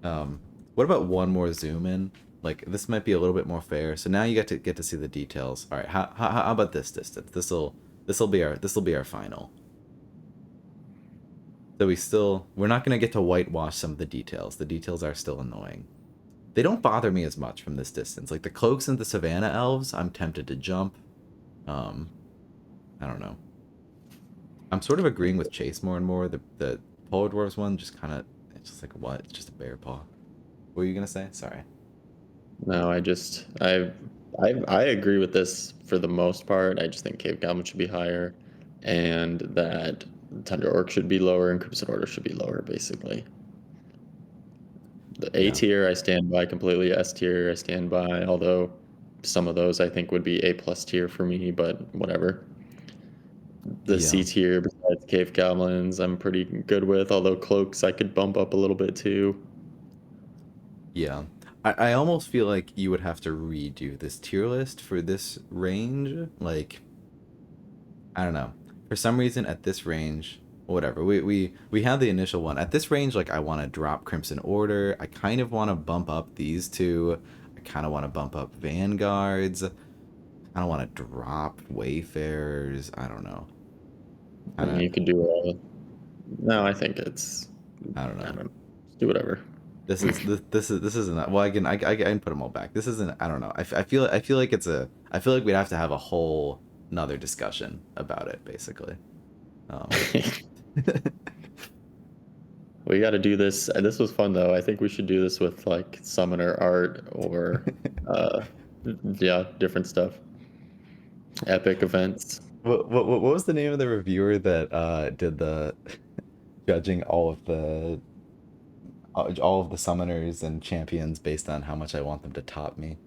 Um, what about one more zoom in? Like this might be a little bit more fair. So now you get to see the details. All right. How about this distance? This will be our final. So we're not gonna get to whitewash some of the details. The details are still annoying. They don't bother me as much from this distance. Like the cloaks and the Savannah elves, I'm tempted to jump. Um, I don't know. I'm sort of agreeing with Chase more and more. The Polar Dwarves one just kind of it's just like what? It's just a bear paw. What were you gonna say? Sorry. No, I agree with this for the most part. I just think Cave Goblin should be higher, and that Thunder Orc should be lower, and Crimson Order should be lower, basically. The A Yeah. tier I stand by completely. S tier I stand by, although some of those I think would be A plus tier for me, but whatever. The C Yeah. tier besides Cave Goblins I'm pretty good with, although Cloaks I could bump up a little bit too. Yeah. I almost feel like you would have to redo this tier list for this range. Like, I don't know. For some reason, at this range, whatever. We had the initial one. At this range, like, I want to drop Crimson Order. I kind of want to bump up these two. I kind of want to bump up Vanguards. I don't want to drop Wayfarers. I don't know. I Kind mean, of, you could do a. No, I think it's. I don't I know. don't know. Just do whatever. This isn't well. I can put them all back. This isn't. I don't know. I feel like it's a. I feel like we'd have to have a whole another discussion about it, basically. Um, We got to do this. This was fun though. I think we should do this with like summoner art or, uh, yeah, different stuff. Epic events. what was the name of the reviewer that did the judging all of the summoners and champions based on how much I want them to top me?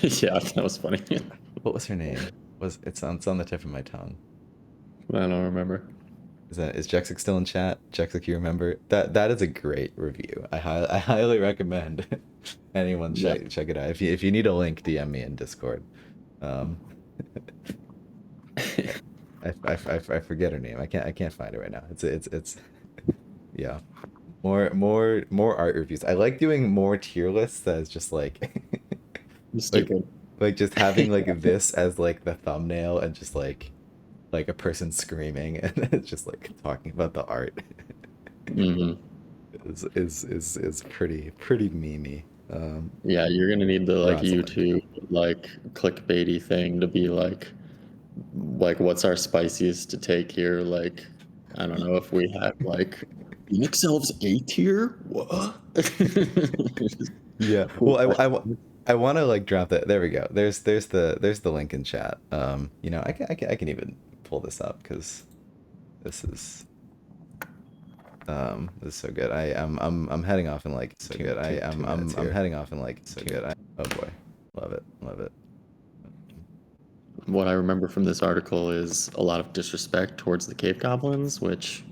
Yeah, that was funny. What was her name? Was it's on the tip of my tongue. I don't remember. Is Jexic still in chat? Jexic, you remember that is a great review. I highly recommend anyone Yeah. check it out. If you need a link, DM me in Discord. Um, I forget her name. I can't find it right now. It's yeah. More art reviews. I like doing more tier lists as just like like Stupid. just having like this as like the thumbnail and just like a person screaming and it's just like talking about the art Hmm. is pretty memey. Yeah, you're gonna need the There like was a link. YouTube like clickbaity thing to be like what's our spiciest to take here? Like, I don't know if we have like Phoenix Elves A tier? What? Yeah. Cool Well, question. I want to like drop that. There we go. There's the link in chat. You know, I can even pull this up because This is this is so good. I'm heading off in like so good. I'm heading off in like so good. Oh boy. Love it. Love it. What I remember from this article is a lot of disrespect towards the cave goblins, which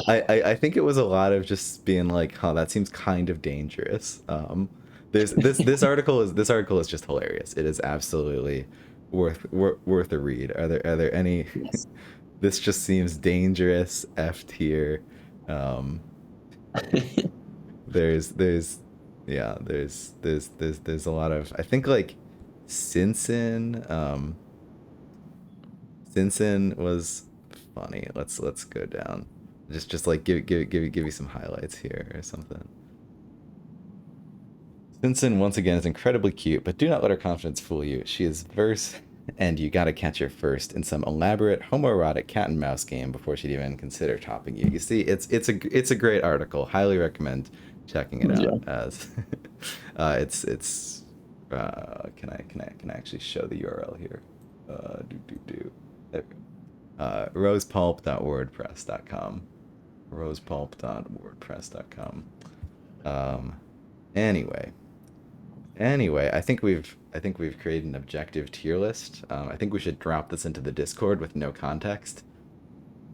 I think it was a lot of just being like, huh, that seems kind of dangerous. There's this article is just hilarious. It is absolutely worth a read. Are there any? yes. This just seems dangerous. F tier. Um, there's yeah there's a lot of I think like Sinsin Sinsin was funny. Let's go down. Just like give you some highlights here or something. Sinsin once again is incredibly cute, but do not let her confidence fool you. She is verse, and you gotta catch her first in some elaborate homoerotic cat and mouse game before she'd even consider topping you. You see, it's a great article. Highly recommend checking it Yeah. out. As it's can I actually show the URL here? There we go. Rosepulp.wordpress.com. Rosepulp.wordpress.com. Um, anyway, I think we've created an objective tier list. I think we should drop this into the Discord with no context.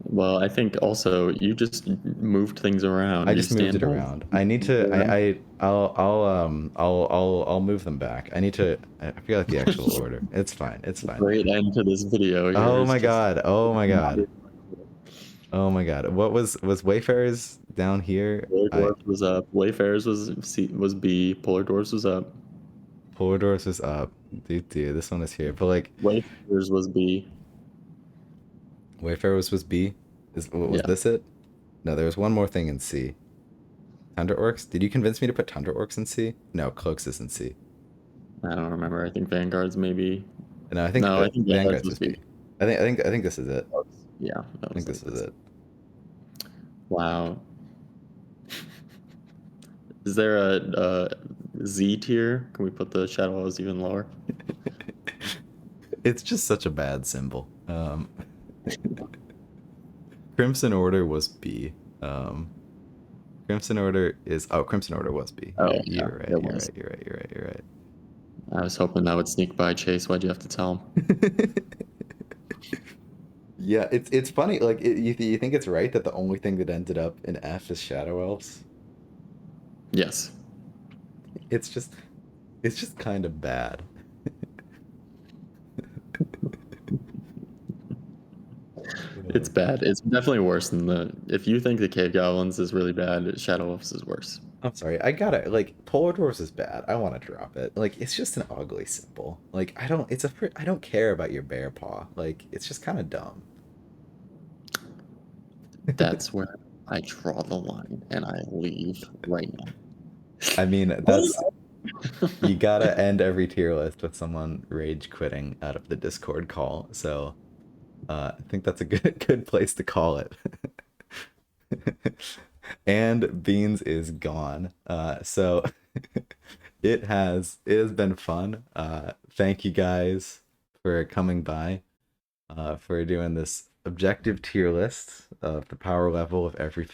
Well, I think also you just moved things around. I You just moved it stand around. I need to. I'll move them back. I need to. I forgot the actual order. It's fine. It's fine. great end to this video here Oh is my just god. Oh my not god. even Oh my god. What was Wayfarers down here? Polar I Dwarfs was up. Wayfarers was B. Polar Dwarfs was up. Polar Doors was up. Dude, this one is here. But like Wayfarers was B. Wayfarers was B. Was Yeah. this it? No, there was one more thing in C. Tundra Orcs? Did you convince me to put Tundra Orcs in C? No, Cloaks is in C. I don't remember. I think Vanguard's maybe. No, I think No, I think Vanguard's Vanguard's was was B. B. I think this is it. Yeah, that I was think like this is this. it. Wow. Is there a Z tier? Can we put the shadow elves even lower? It's just such a bad symbol. Crimson Order was B. Crimson Order was B. Oh, You're, yeah, you're right. it You're was. right. You're right. You're right. You're right. I was hoping that would sneak by Chase. Why'd you have to tell him? Yeah, it's funny. Like you think it's right that the only thing that ended up in F is Shadow Elves. Yes. It's just kind of bad. It's bad. It's definitely worse than the. If you think the Cave Goblins is really bad, Shadow Elves is worse. I'm sorry. I gotta like Polar Dwarfs is bad. I want to drop it. Like it's just an ugly symbol. Like I don't care about your bear paw. Like it's just kind of dumb. That's where I draw the line and I leave right now. I mean, you gotta end every tier list with someone rage quitting out of the Discord call. So I think that's a good place to call it. And Beans is gone. So it has been fun. Thank you guys for coming by, for doing this objective tier list of the power level of every